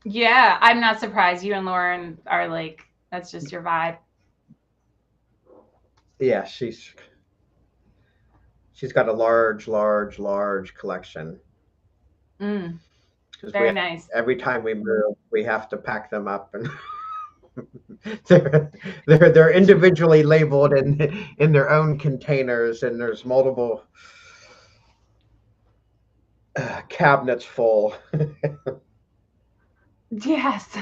Yeah, I'm not surprised. You and Lauren are like, that's just your vibe. Yeah, she's got a large collection. Very nice. Every time we move, we have to pack them up and they're individually labeled in their own containers, and there's multiple cabinets full. Yes.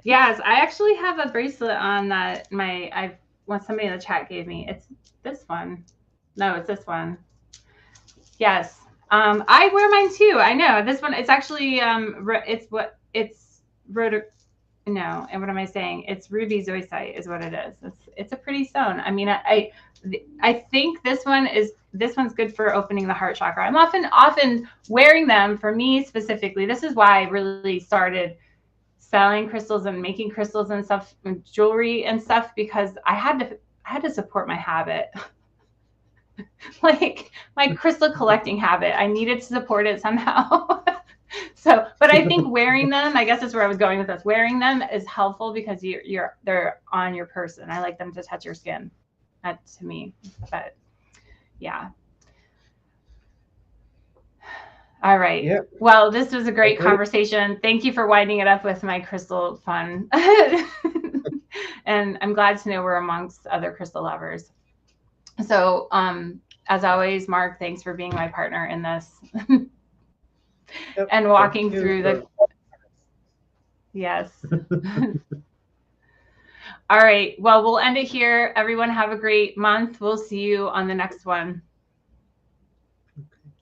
Yes, I actually have a bracelet on that somebody in the chat gave me. It's this one. No, it's this one. Yes. I wear mine too. I know. This one, it's actually it's rotor no, and what am I saying? It's ruby zoisite is what it is. It's a pretty stone. I mean, I think this one's good for opening the heart chakra. I'm often wearing them for me specifically. This is why I really started selling crystals and making crystals and stuff, and jewelry and stuff, because I had to support my habit. Like my crystal collecting habit. I needed to support it somehow. So, but I think wearing them, I guess that's where I was going with this. Wearing them is helpful because they're on your person. I like them to touch your skin. That to me, but yeah. All right. Yep. Well, this was a great conversation. Thank you for winding it up with my crystal fun. And I'm glad to know we're amongst other crystal lovers. So, as always, Mark, thanks for being my partner in this. Yep, and walking through the yes. All right. Well, we'll end it here. Everyone have a great month. We'll see you on the next one.